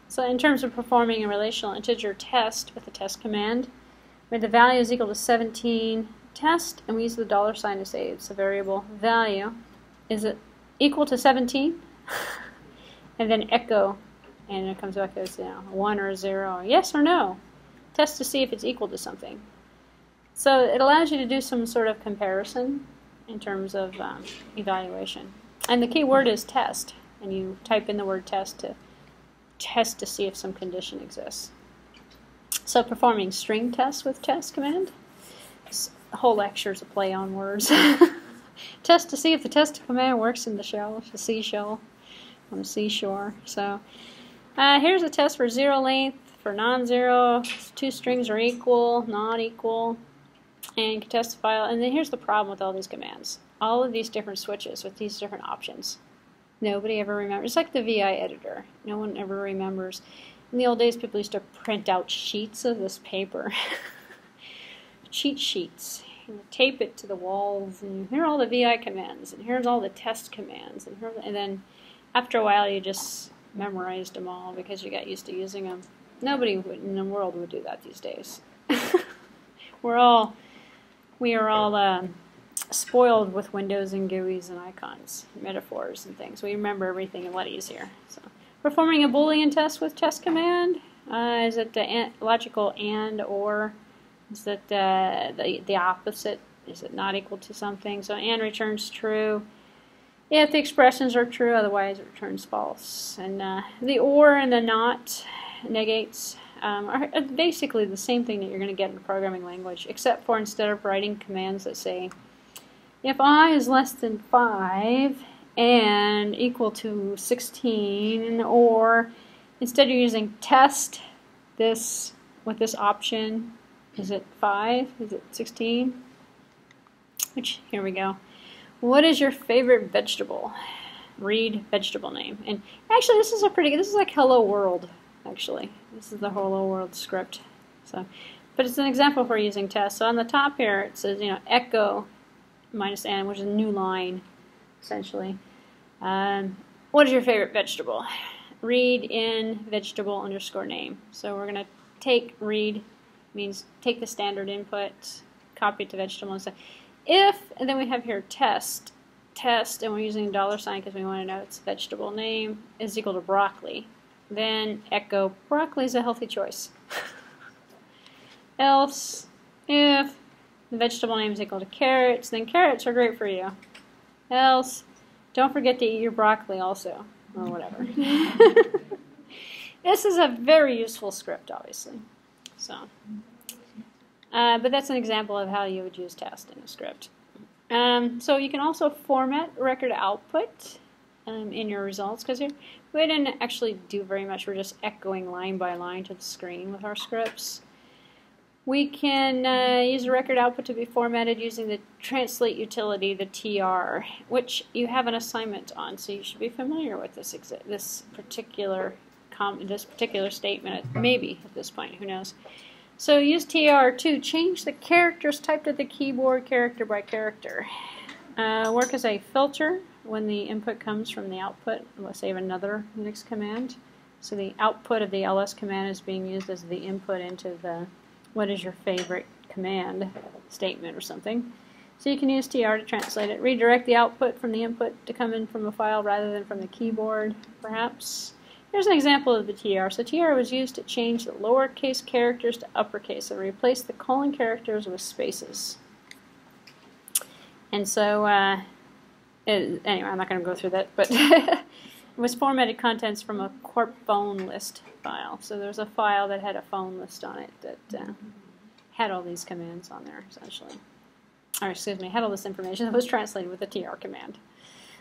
So in terms of performing a relational integer test with the test command, where the value is equal to 17 test, and we use the $sign to say it's a variable value, is it equal to 17? And then echo, and it comes back as 1 or 0, yes or no. Test to see if it's equal to something. So it allows you to do some sort of comparison in terms of evaluation. And the key word is test, and you type in the word test to see if some condition exists. So performing string tests with test command. This whole lecture is a play on words. Test to see if the test command works in the shell, the seashell, on the seashore. So here's a test for 0 length, for non-zero, 2 strings are equal, not equal, and you can test the file. And then here's the problem with all these commands. All of these different switches with these different options. Nobody ever remembers. It's like the VI editor. No one ever remembers. In the old days, people used to print out sheets of this paper. Cheat sheets. And tape it to the walls, and here are all the VI commands, and here's all the test commands, and then after a while you just memorized them all because you got used to using them. Nobody in the world would do that these days. We are all spoiled with windows and GUIs and icons, metaphors and things. We remember everything a lot easier. So, performing a Boolean test with test command. Is it the logical and or? Is it the opposite? Is it not equal to something? So and returns true if the expressions are true, otherwise it returns false. And the or and the not negates are basically the same thing that you're going to get in a programming language, except for instead of writing commands that say, if I is less than 5 and equal to 16, or instead you're using test this with this option. Is it 5? Is it 16? Which, here we go. What is your favorite vegetable? Read vegetable name. And actually, this is like Hello World, actually. This is the Hello World script. So, but it's an example for using tests. So on the top here, it says, echo minus n, which is a new line, essentially. What is your favorite vegetable? Read in vegetable _ name. So we're going to take read, means take the standard input, copy it to vegetable and say if, and then we have here test, and we're using $sign because we want to know it's vegetable name is equal to broccoli. Then echo broccoli is a healthy choice. Else, if the vegetable name is equal to carrots, then carrots are great for you. Else, don't forget to eat your broccoli also, or whatever. This is a very useful script, obviously. So, but that's an example of how you would use test in a script. So you can also format record output in your results, because we didn't actually do very much. We're just echoing line by line to the screen with our scripts. We can use a record output to be formatted using the translate utility, the TR, which you have an assignment on, so you should be familiar with this particular statement, maybe at this point, who knows. So use TR to change the characters typed at the keyboard character by character. Work as a filter when the input comes from the output, let's say of another Unix command. So the output of the ls command is being used as the input into the what is your favorite command statement or something. So you can use TR to translate it. Redirect the output from the input to come in from a file rather than from the keyboard, perhaps. Here's an example of the TR. So TR was used to change the lowercase characters to uppercase, so replace the colon characters with spaces. And so, anyway, I'm not going to go through that, but it was formatted contents from a corp phone list file. So there's a file that had a phone list on it that had all these commands on there, essentially. Or excuse me, had all this information that was translated with the TR command.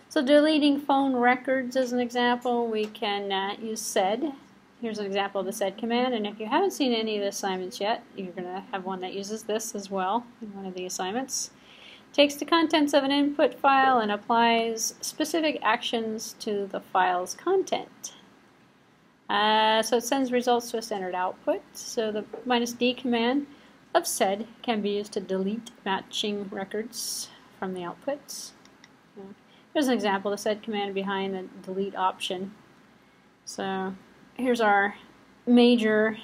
So deleting phone records as an example, we can use sed. Here's an example of the sed command, and if you haven't seen any of the assignments yet, you're going to have one that uses this as well in one of the assignments. Takes the contents of an input file and applies specific actions to the file's content. So it sends results to a standard output. So the -d command of sed can be used to delete matching records from the outputs. Here's an example of the sed command behind the delete option. So here's our major,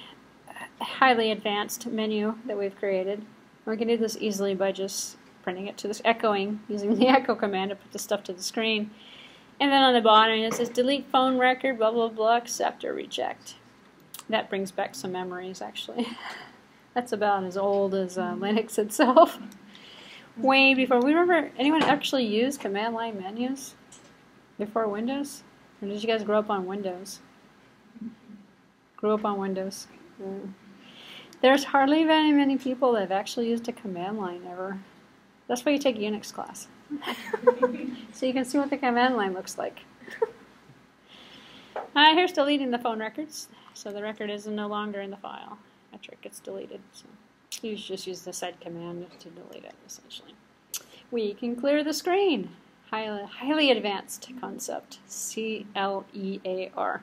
highly advanced menu that we've created. We can do this easily by just printing it to this echoing, using the echo command to put the stuff to the screen. And then on the bottom it says delete phone record, blah blah blah, accept or reject. That brings back some memories, actually. That's about as old as Linux itself. Way before. We remember anyone actually use command line menus before Windows? Or did you guys grow up on Windows? Grew up on Windows. There's hardly very many people that have actually used a command line ever. That's why you take Unix class. So you can see what the command line looks like. Here's deleting the phone records. So the record is no longer in the file. After it gets deleted. So you just use the sed command to delete it, essentially. We can clear the screen. Highly advanced concept. C-L-E-A-R.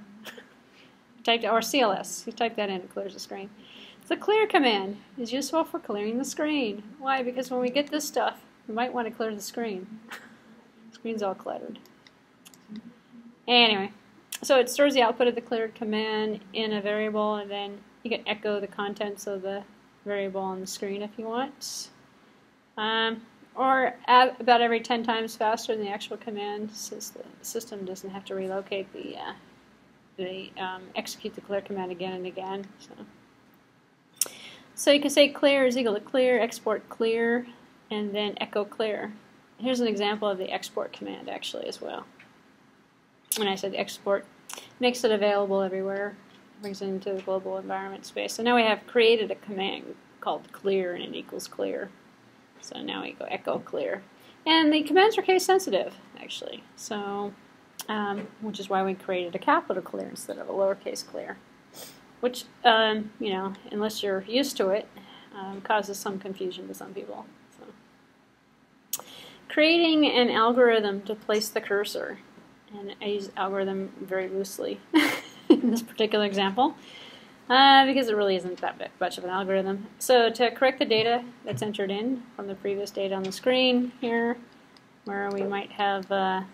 Typed, or CLS. You type that in, it clears the screen. The clear command is useful for clearing the screen. Why? Because when we get this stuff, we might want to clear the screen. The screen's all cluttered. Anyway, so it stores the output of the cleared command in a variable, and then you can echo the contents of the variable on the screen if you want. Or about every 10 times faster than the actual command, since the system doesn't have to relocate execute the clear command again and again. So you can say clear is equal to clear, export clear, and then echo clear. Here's an example of the export command actually as well. When I said export, makes it available everywhere, brings it into the global environment space. So now we have created a command called clear, and it equals clear. So now we go echo clear. And the commands are case sensitive, actually. So, which is why we created a capital clear instead of a lowercase clear. Which, you know, unless you're used to it, causes some confusion to some people. So, creating an algorithm to place the cursor. And I use algorithm very loosely in this particular example, because it really isn't that much of an algorithm. So to correct the data that's entered in from the previous data on the screen here, where we might have the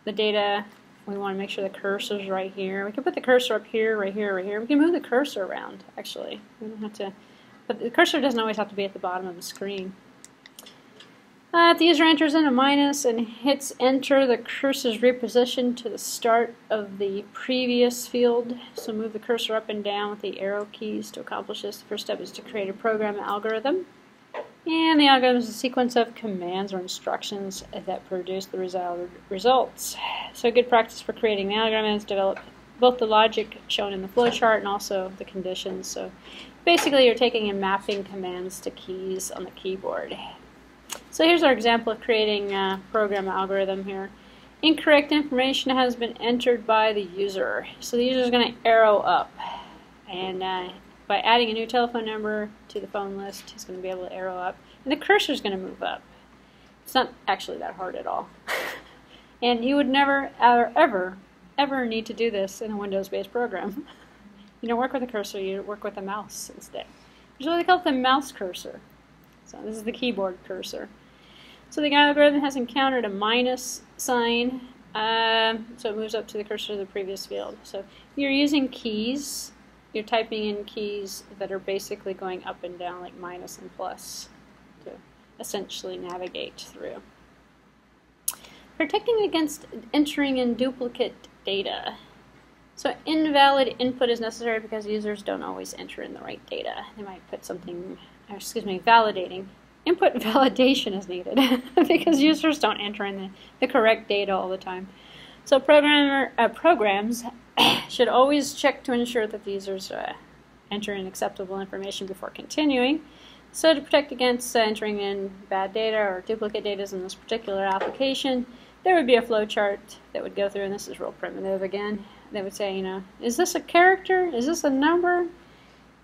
data, we want to make sure the cursor's right here. We can put the cursor up here, right here, right here. We can move the cursor around, actually. We don't have to, but the cursor doesn't always have to be at the bottom of the screen. If the user enters in a minus and hits enter, the cursor is repositioned to the start of the previous field. So move the cursor up and down with the arrow keys to accomplish this. The first step is to create a program algorithm. And the algorithm is a sequence of commands or instructions that produce the desired results. So good practice for creating the algorithm is develop both the logic shown in the flowchart and also the conditions. So basically you're taking and mapping commands to keys on the keyboard. So here's our example of creating a program algorithm here. Incorrect information has been entered by the user. So the user is going to arrow up. And by adding a new telephone number to the phone list, he's going to be able to arrow up. And the cursor is going to move up. It's not actually that hard at all. And you would never, ever need to do this in a Windows-based program. You don't work with a cursor, you work with a mouse instead. It's what they call the mouse cursor. So this is the keyboard cursor. So the algorithm has encountered a minus sign, so it moves up to the cursor of the previous field. So you're using keys, you're typing in keys that are basically going up and down like minus and plus. essentially navigate through. Protecting against entering in duplicate data. So invalid input is necessary because users don't always enter in the right data. They might put something, validating. Input validation is needed because users don't enter in the correct data all the time. So programs should always check to ensure that the users enter in acceptable information before continuing. So to protect against entering in bad data or duplicate data in this particular application, there would be a flow chart that would go through, and this is real primitive again. They would say, is this a character? Is this a number?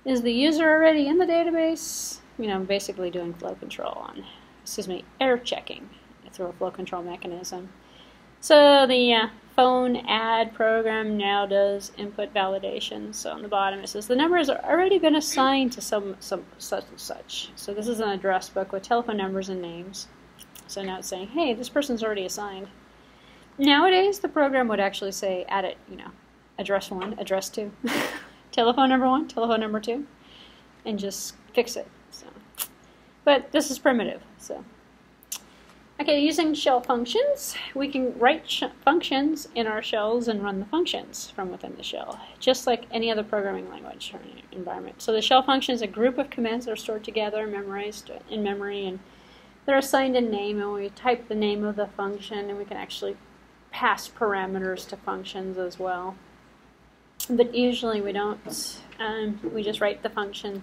Is the user already in the database? Basically doing flow control on, error checking through a flow control mechanism. So the phone add program now does input validation. So on the bottom it says the number has already been assigned to some such and such. So this is an address book with telephone numbers and names. So now it's saying, hey, this person's already assigned. Nowadays the program would actually say add it, address 1, address 2, telephone number 1, telephone number 2, and just fix it. So, but this is primitive. So. Okay, using shell functions, we can write functions in our shells and run the functions from within the shell, just like any other programming language or environment. So the shell function is a group of commands that are stored together, memorized in memory, and they're assigned a name, and we type the name of the function, and we can actually pass parameters to functions as well. But usually we don't. We just write the function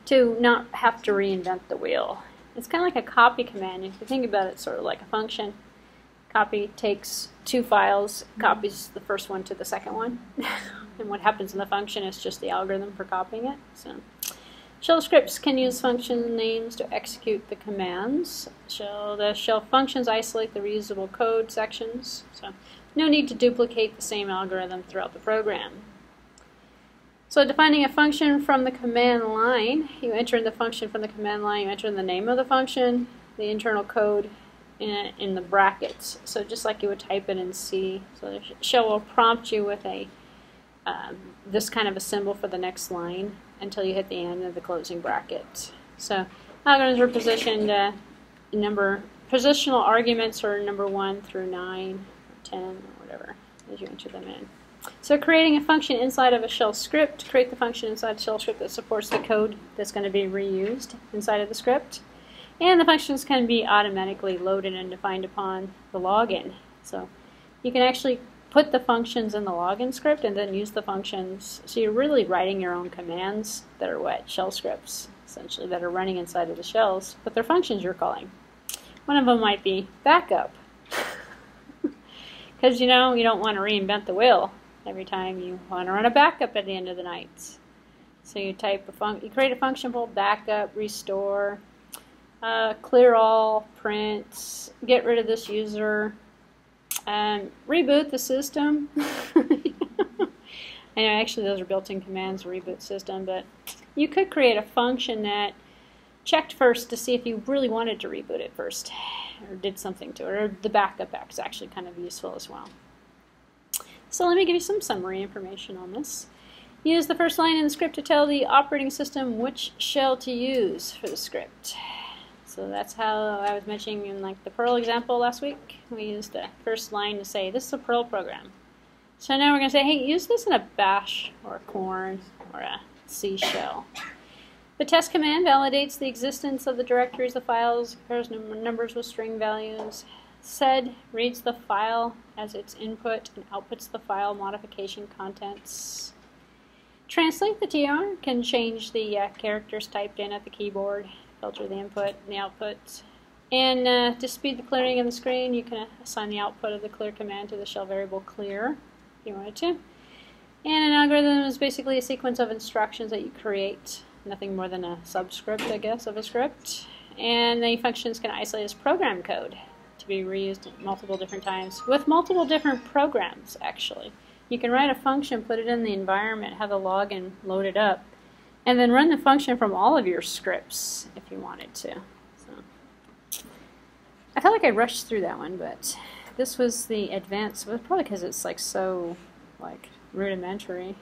to not have to reinvent the wheel. It's kind of like a copy command. If you think about it, sort of like a function. Copy takes 2 files, copies the first one to the second one. And what happens in the function is just the algorithm for copying it. So, shell scripts can use function names to execute the commands. So the shell functions isolate the reusable code sections. So no need to duplicate the same algorithm throughout the program. So defining a function from the command line, you enter in the function from the command line, you enter in the name of the function, the internal code in the brackets. So just like you would type it in C. So the shell will prompt you with this kind of a symbol for the next line until you hit the end of the closing bracket. So algorithms are positioned positional arguments are number 1 through 9, or 10, or whatever, as you enter them in. So creating a function inside of a shell script, create the function inside a shell script that supports the code that's going to be reused inside of the script. And the functions can be automatically loaded and defined upon the login. So you can actually put the functions in the login script and then use the functions. So you're really writing your own commands that are shell scripts, essentially, that are running inside of the shells, but they're functions you're calling. One of them might be backup. Because you don't want to reinvent the wheel every time you want to run a backup at the end of the night. So you you create a function called backup, restore, clear all, print, get rid of this user, reboot the system. I know actually those are built-in commands, reboot system, but you could create a function that checked first to see if you really wanted to reboot it first, or did something to it, or the backup is actually kind of useful as well. So let me give you some summary information on this. Use the first line in the script to tell the operating system which shell to use for the script. So that's how I was mentioning in the Perl example last week. We used the first line to say this is a Perl program. So now we're going to say, hey, use this in a bash or a corn or a C shell. The test command validates the existence of the directories of files, compares numbers with string values. Sed reads the file as its input and outputs the file modification contents. Translate the TR can change the characters typed in at the keyboard, filter the input and the output. And to speed the clearing of the screen, you can assign the output of the clear command to the shell variable clear if you wanted to. And an algorithm is basically a sequence of instructions that you create, nothing more than a subscript, I guess, of a script. And the functions can isolate as program code to be reused multiple different times with multiple different programs, actually. You can write a function, put it in the environment, have the login loaded up, and then run the function from all of your scripts if you wanted to. So, I felt like I rushed through that one, but this was the advanced, well, probably because it's so rudimentary.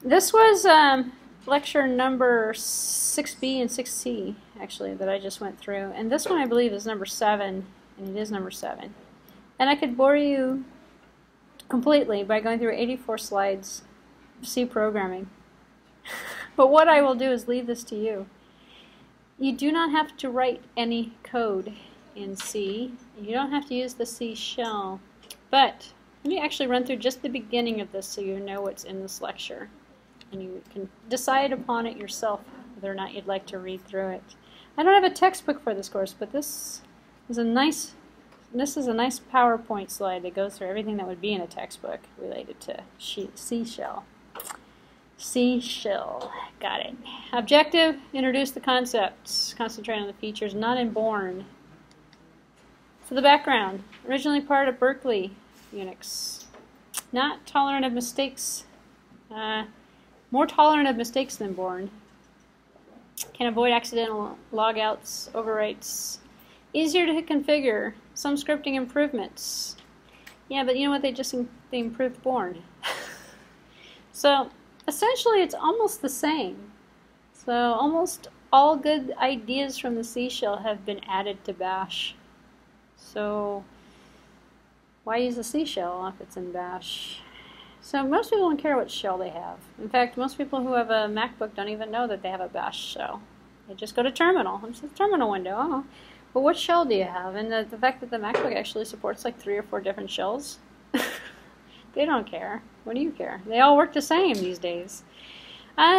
This was lecture number 6B and 6C, actually, that I just went through. And this one, I believe, is number 7, and it is number 7. And I could bore you completely by going through 84 slides of C programming. But what I will do is leave this to you. You do not have to write any code in C. You don't have to use the C shell. But let me actually run through just the beginning of this so you know what's in this lecture. And you can decide upon it yourself whether or not you'd like to read through it. I don't have a textbook for this course, but this is a nice PowerPoint slide that goes through everything that would be in a textbook related to C shell. C shell, got it. Objective, introduce the concepts, concentrate on the features, not in Bourne. So the background, originally part of Berkeley Unix, not tolerant of mistakes, more tolerant of mistakes than Bourne, can avoid accidental logouts, overwrites, easier to configure, some scripting improvements. Yeah, but you know what, they improved Bourne. So essentially it's almost the same. So almost all good ideas from the C shell have been added to Bash. So why use the C shell if it's in Bash? So most people don't care what shell they have. In fact, most people who have a MacBook don't even know that they have a Bash shell. They just go to terminal. It's the terminal window. Oh, but what shell do you have? And the fact that the MacBook actually supports like 3 or 4 different shells, they don't care. What do you care? They all work the same these days.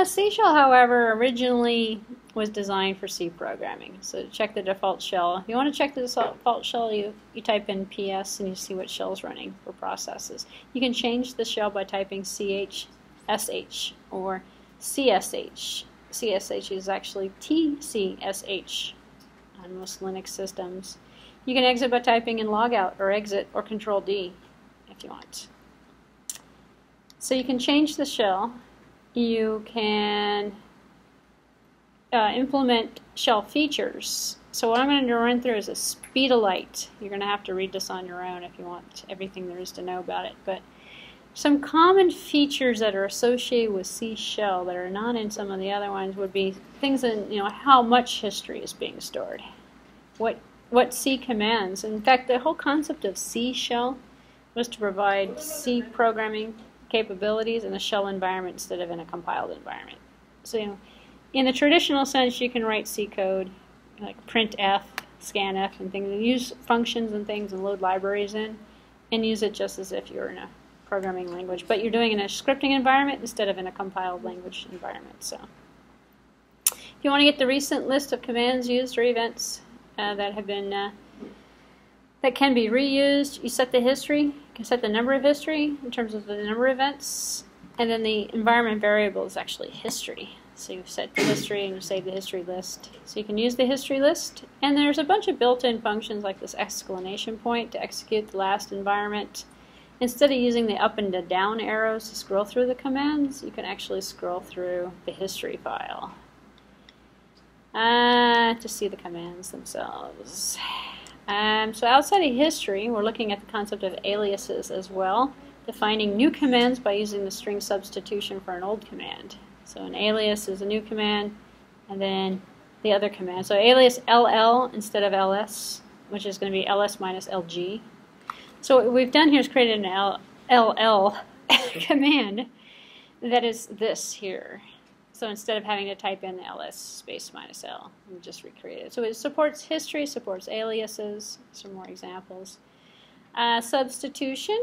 C shell, however, originally was designed for C programming. So check the default shell. If you want to check the default shell, you type in PS and you see what shell's running for processes. You can change the shell by typing CH, SH, or CSH. CSH is actually TCSH on most Linux systems. You can exit by typing in logout or exit or Control D if you want. So you can change the shell. You can implement shell features. So what I'm going to run through is a speed of light. You're going to have to read this on your own if you want everything there is to know about it. But some common features that are associated with C shell that are not in some of the other ones would be things in, how much history is being stored. What C commands. In fact, the whole concept of C shell was to provide C programming capabilities in a shell environment instead of in a compiled environment. So in the traditional sense, you can write C code like printf, scanf, and things, and use functions and things and load libraries in, and use it just as if you were in a programming language. But you're doing it in a scripting environment instead of in a compiled language environment. So if you want to get the recent list of commands used or events that have been that can be reused, you set the history. You can set the number of history in terms of the number of events, and then the environment variable is actually history. So you set the history and you save the history list. So you can use the history list, and there's a bunch of built-in functions like this exclamation point to execute the last environment. Instead of using the up and the down arrows to scroll through the commands, you can actually scroll through the history file to see the commands themselves. So outside of history, we're looking at the concept of aliases as well, defining new commands by using the string substitution for an old command. So an alias is a new command, and then the other command. So alias LL instead of LS, which is going to be LS minus LG. So what we've done here is created an LL command that is this here. So instead of having to type in ls space minus l, we just recreate it. So it supports history, supports aliases, some more examples. Substitution,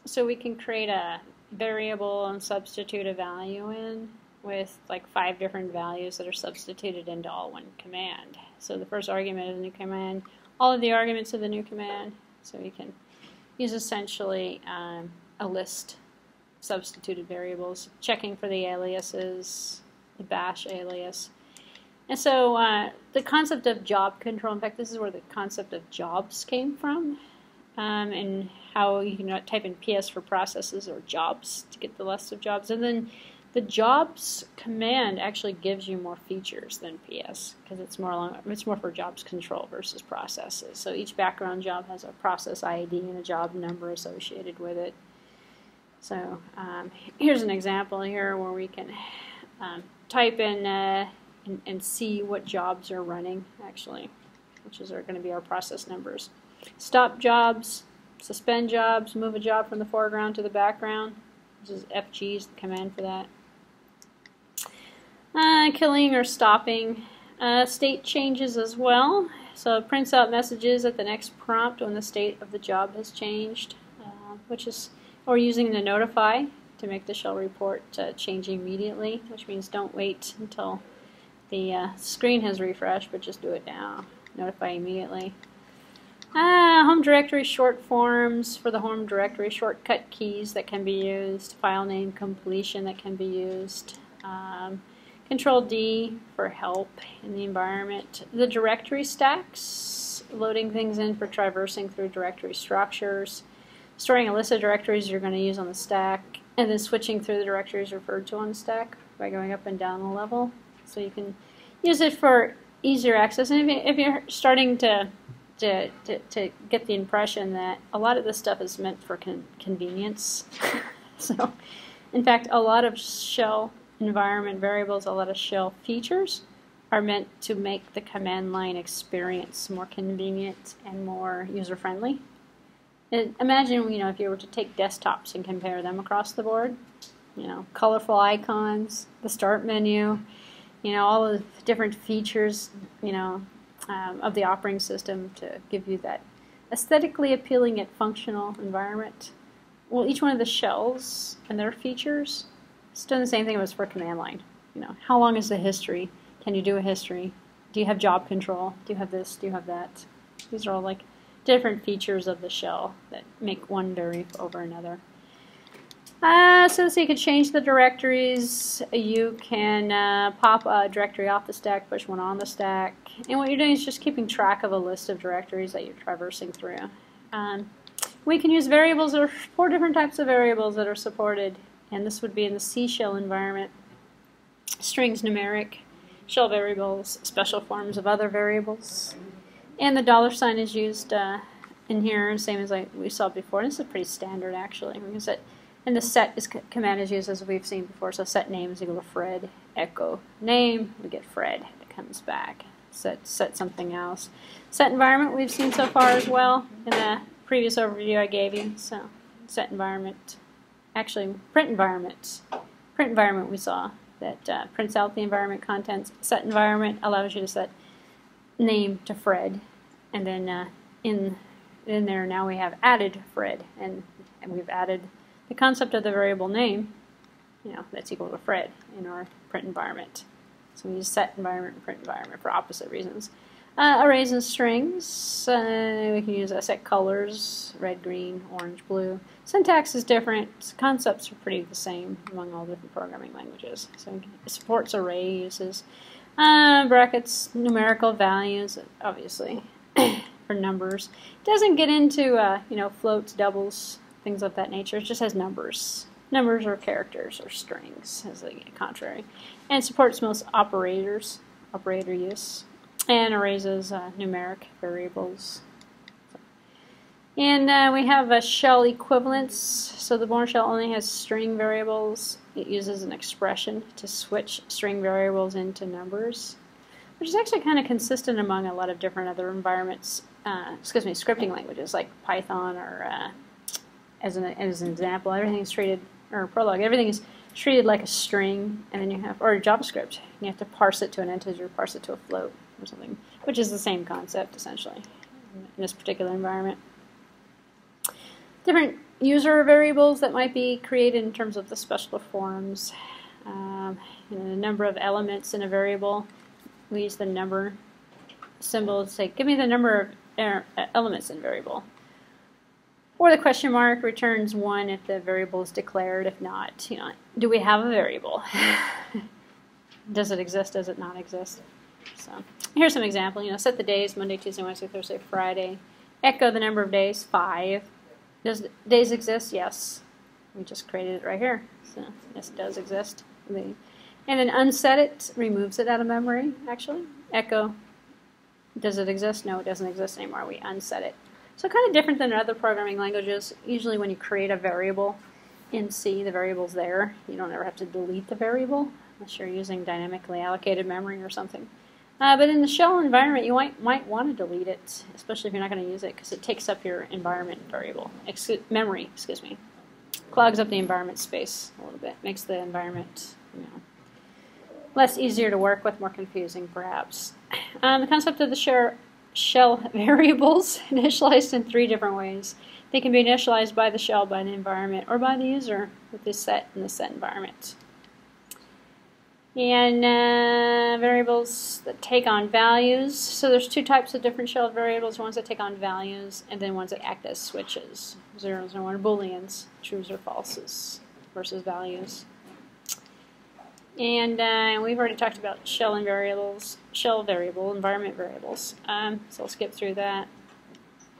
so we can create a variable and substitute a value in with like 5 different values that are substituted into all one command. So the first argument is a new command, all of the arguments of the new command. So we can use essentially a list. Substituted variables, checking for the aliases, the bash alias. And so the concept of job control, in fact this is where the concept of jobs came from, and how you can type in PS for processes or jobs to get the list of jobs. And then the jobs command actually gives you more features than PS because it's more for jobs control versus processes. So each background job has a process ID and a job number associated with it. So here's an example here where we can type in and see what jobs are running, actually, which are going to be our process numbers. Stop jobs, suspend jobs, move a job from the foreground to the background. This is FG is the command for that. Killing or stopping. State changes as well. So it prints out messages at the next prompt when the state of the job has changed, or using the notify to make the shell report change immediately, which means don't wait until the screen has refreshed, but just do it now. Notify immediately. Home directory short forms for the home directory, shortcut keys that can be used, file name completion that can be used. Control D for help in the environment. The directory stacks, loading things in for traversing through directory structures, storing a list of directories you're going to use on the stack, and then switching through the directories referred to on the stack by going up and down the level. So you can use it for easier access. And if you're starting to get the impression that a lot of this stuff is meant for convenience. So, in fact, a lot of shell environment variables, a lot of shell features are meant to make the command line experience more convenient and more user-friendly. Imagine, if you were to take desktops and compare them across the board, colorful icons, the start menu, all of the different features, of the operating system to give you that aesthetically appealing yet functional environment. Well, each one of the shells and their features is doing the same thing as for command line. How long is the history? Can you do a history? Do you have job control? Do you have this? Do you have that? These are all like different features of the shell that make one vary over another. So you can change the directories. You can pop a directory off the stack, push one on the stack. And what you're doing is just keeping track of a list of directories that you're traversing through. We can use variables. There are 4 different types of variables that are supported. And this would be in the C shell environment. Strings, numeric, shell variables, special forms of other variables. And the $ is used in here, same as we saw before. And this is pretty standard, actually. We can set. And the set command is used as we've seen before. So set name is equal to Fred, echo name, we get Fred. It comes back. Set something else. Set environment we've seen so far as well in the previous overview I gave you. So set environment, actually print environment. Print environment we saw that prints out the environment contents. Set environment allows you to set name to Fred, and then in there now we have added Fred, and we've added the concept of the variable name, that's equal to Fred in our print environment. So we use set environment and print environment for opposite reasons. Arrays and strings, we can use set colors, red, green, orange, blue. Syntax is different. Concepts are pretty the same among all different programming languages. So it supports array uses. Brackets, numerical values, obviously, for numbers. It doesn't get into, floats, doubles, things of that nature. It just has numbers. Numbers or characters or strings, as the contrary. And supports most operators, operator use. And erases numeric variables. And we have shell equivalents. So the Bourne shell only has string variables. It uses an expression to switch string variables into numbers, which is actually kind of consistent among a lot of different other environments, scripting languages like Python or as an example, everything is treated, or Prolog, everything is treated like a string, and then you have, or JavaScript, you have to parse it to an integer, parse it to a float or something, which is the same concept essentially in this particular environment. Different user variables that might be created in terms of the special forms. The number of elements in a variable. We use the number symbol to say, give me the number of elements in a variable. Or the question mark returns 1 if the variable is declared. If not, do we have a variable? Does it exist? Does it not exist? So here's some example. Set the days, Monday, Tuesday, Wednesday, Thursday, Friday. Echo the number of days, 5. Does days exist? Yes. We just created it right here. So yes, it does exist. And then unset it, removes it out of memory, actually. Echo, does it exist? No, it doesn't exist anymore. We unset it. So kind of different than other programming languages. Usually when you create a variable in C, the variable's there. You don't ever have to delete the variable. unless you're using dynamically allocated memory or something. But in the shell environment, you might want to delete it, especially if you're not going to use it, because it takes up your environment variable, memory, clogs up the environment space a little bit, makes the environment, less easier to work with, more confusing perhaps. The concept of the shell variables initialized in 3 different ways. They can be initialized by the shell, by the environment, or by the user with the set and the set environment. And variables that take on values. So there's 2 types of different shell variables, ones that take on values and then ones that act as switches. Zeros and 1 Booleans, trues or falses versus values. And we've already talked about shell variable, environment variables. So I'll skip through that.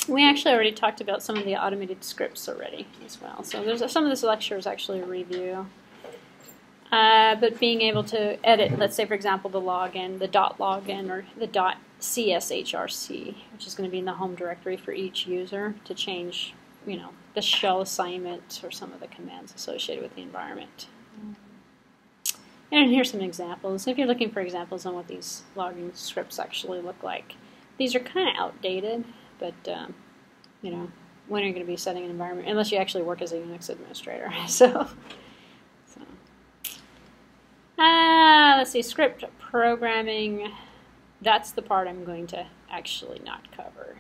We actually already talked about some of the automated scripts already as well. So there's some of this lecture is actually a review. But being able to edit, let's say for example, the login, the .login, or the .cshrc, which is going to be in the home directory for each user, to change, the shell assignment or some of the commands associated with the environment. And here's some examples. If you're looking for examples on what these logging scripts actually look like, these are kind of outdated, but when are you going to be setting an environment unless you actually work as a Unix administrator? Let's see, script programming. That's the part I'm going to actually not cover.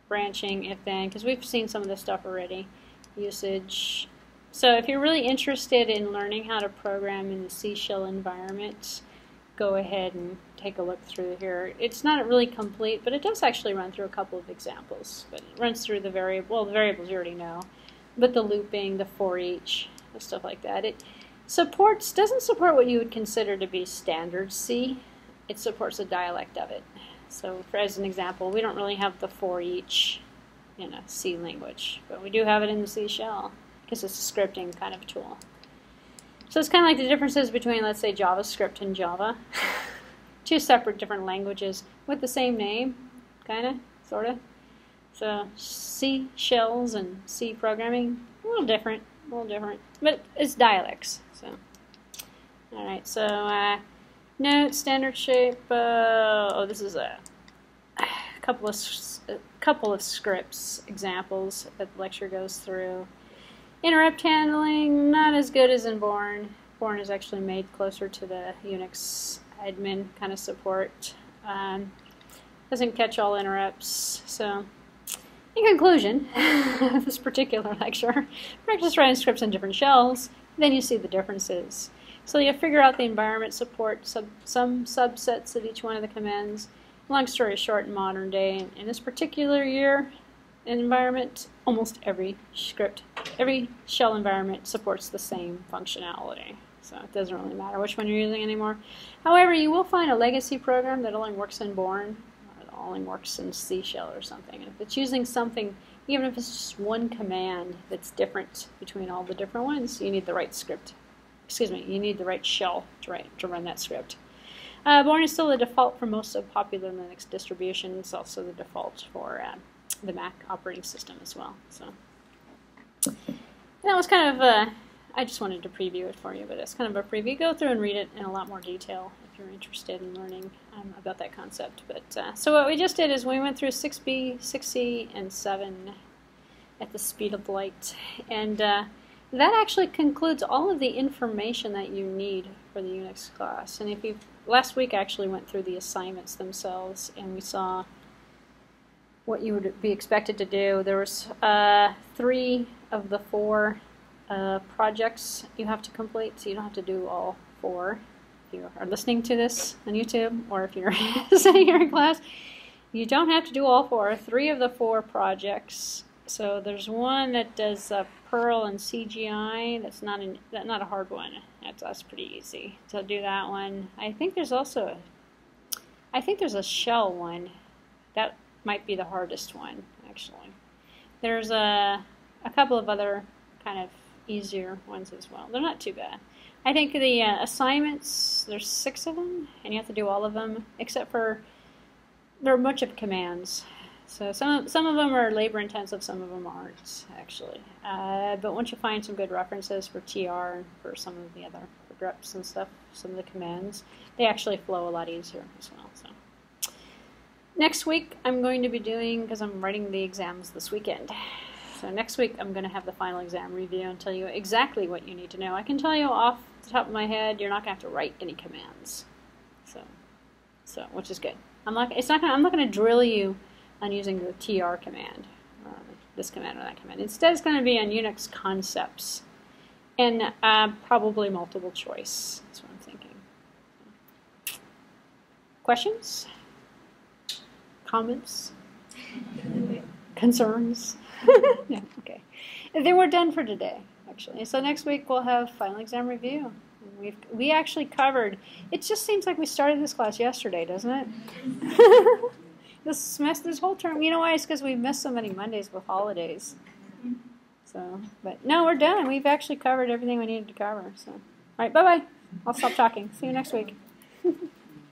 Branching, if then, because we've seen some of this stuff already. Usage. So if you're really interested in learning how to program in the C shell environment, go ahead and take a look through here. It's not really complete, but it does actually run through a couple of examples. But it runs through the variables you already know, but the looping, the for each, stuff like that. It doesn't support what you would consider to be standard C. It supports a dialect of it. So as an example, we don't really have the for each in a C language, but we do have it in the C shell because it's a scripting kind of tool. So it's kind of like the differences between, let's say, JavaScript and Java. 2 separate different languages with the same name, kind of, sort of. So C shells and C programming, a little different, but it's dialects. So, all right. So note, standard shape. This is a couple of scripts examples that the lecture goes through. Interrupt handling, not as good as in Born. Born is actually made closer to the Unix admin kind of support. Doesn't catch all interrupts. So, in conclusion of this particular lecture, practice writing scripts in different shells, then you see the differences. So you figure out the environment support, some subsets of each one of the commands. Long story short, in modern day, in this particular year environment, almost every shell environment supports the same functionality. So it doesn't really matter which one you're using anymore. However, you will find a legacy program that only works in Born, or only works in C shell or something. And if it's using something, even if it's just one command that's different between all the different ones, you need the right script. You need the right shell to run that script. Born is still the default for most of popular Linux distributions. It's also the default for the Mac operating system as well. So that was kind of I just wanted to preview it for you, but it's kind of a preview. Go through and read it in a lot more detail if you're interested in learning about that concept. But so what we just did is we went through 6B, 6C, and 7 at the speed of light, and that actually concludes all of the information that you need for the Unix class. And last week I actually went through the assignments themselves, and we saw what you would be expected to do. There was 3 of the 4 projects you have to complete, so you don't have to do all 4. If you are listening to this on YouTube, or if you're sitting here in class, you don't have to do all 4. 3 of the 4 projects. So there's one that does Perl and CGI. That's not a hard one. That's pretty easy. So do that one. I think there's also a shell one. That might be the hardest one, actually. There's a couple of other kind of easier ones as well. They're not too bad. I think the assignments, there's 6 of them, and you have to do all of them, except for there are a bunch of commands. So some of them are labor intensive, some of them aren't actually. But once you find some good references for TR and for some of the other reps and stuff, some of the commands, they actually flow a lot easier as well. So next week I'm going to be doing, because I'm writing the exams this weekend. So next week I'm going to have the final exam review and tell you exactly what you need to know. I can tell you off the top of my head, you're not going to have to write any commands. So which is good. I'm not going to drill you on using the TR command, this command or that command. Instead, it's going to be on Unix concepts and probably multiple choice. That's what I'm thinking. Questions? Comments? Concerns? No, okay. And then we're done for today, actually. So next week we'll have final exam review. We actually covered. It just seems like we started this class yesterday, doesn't it? This semester, this whole term. You know why? It's because we missed so many Mondays with holidays. So, but no, we're done. We've actually covered everything we needed to cover. So, all right, bye-bye. I'll stop talking. See you next week.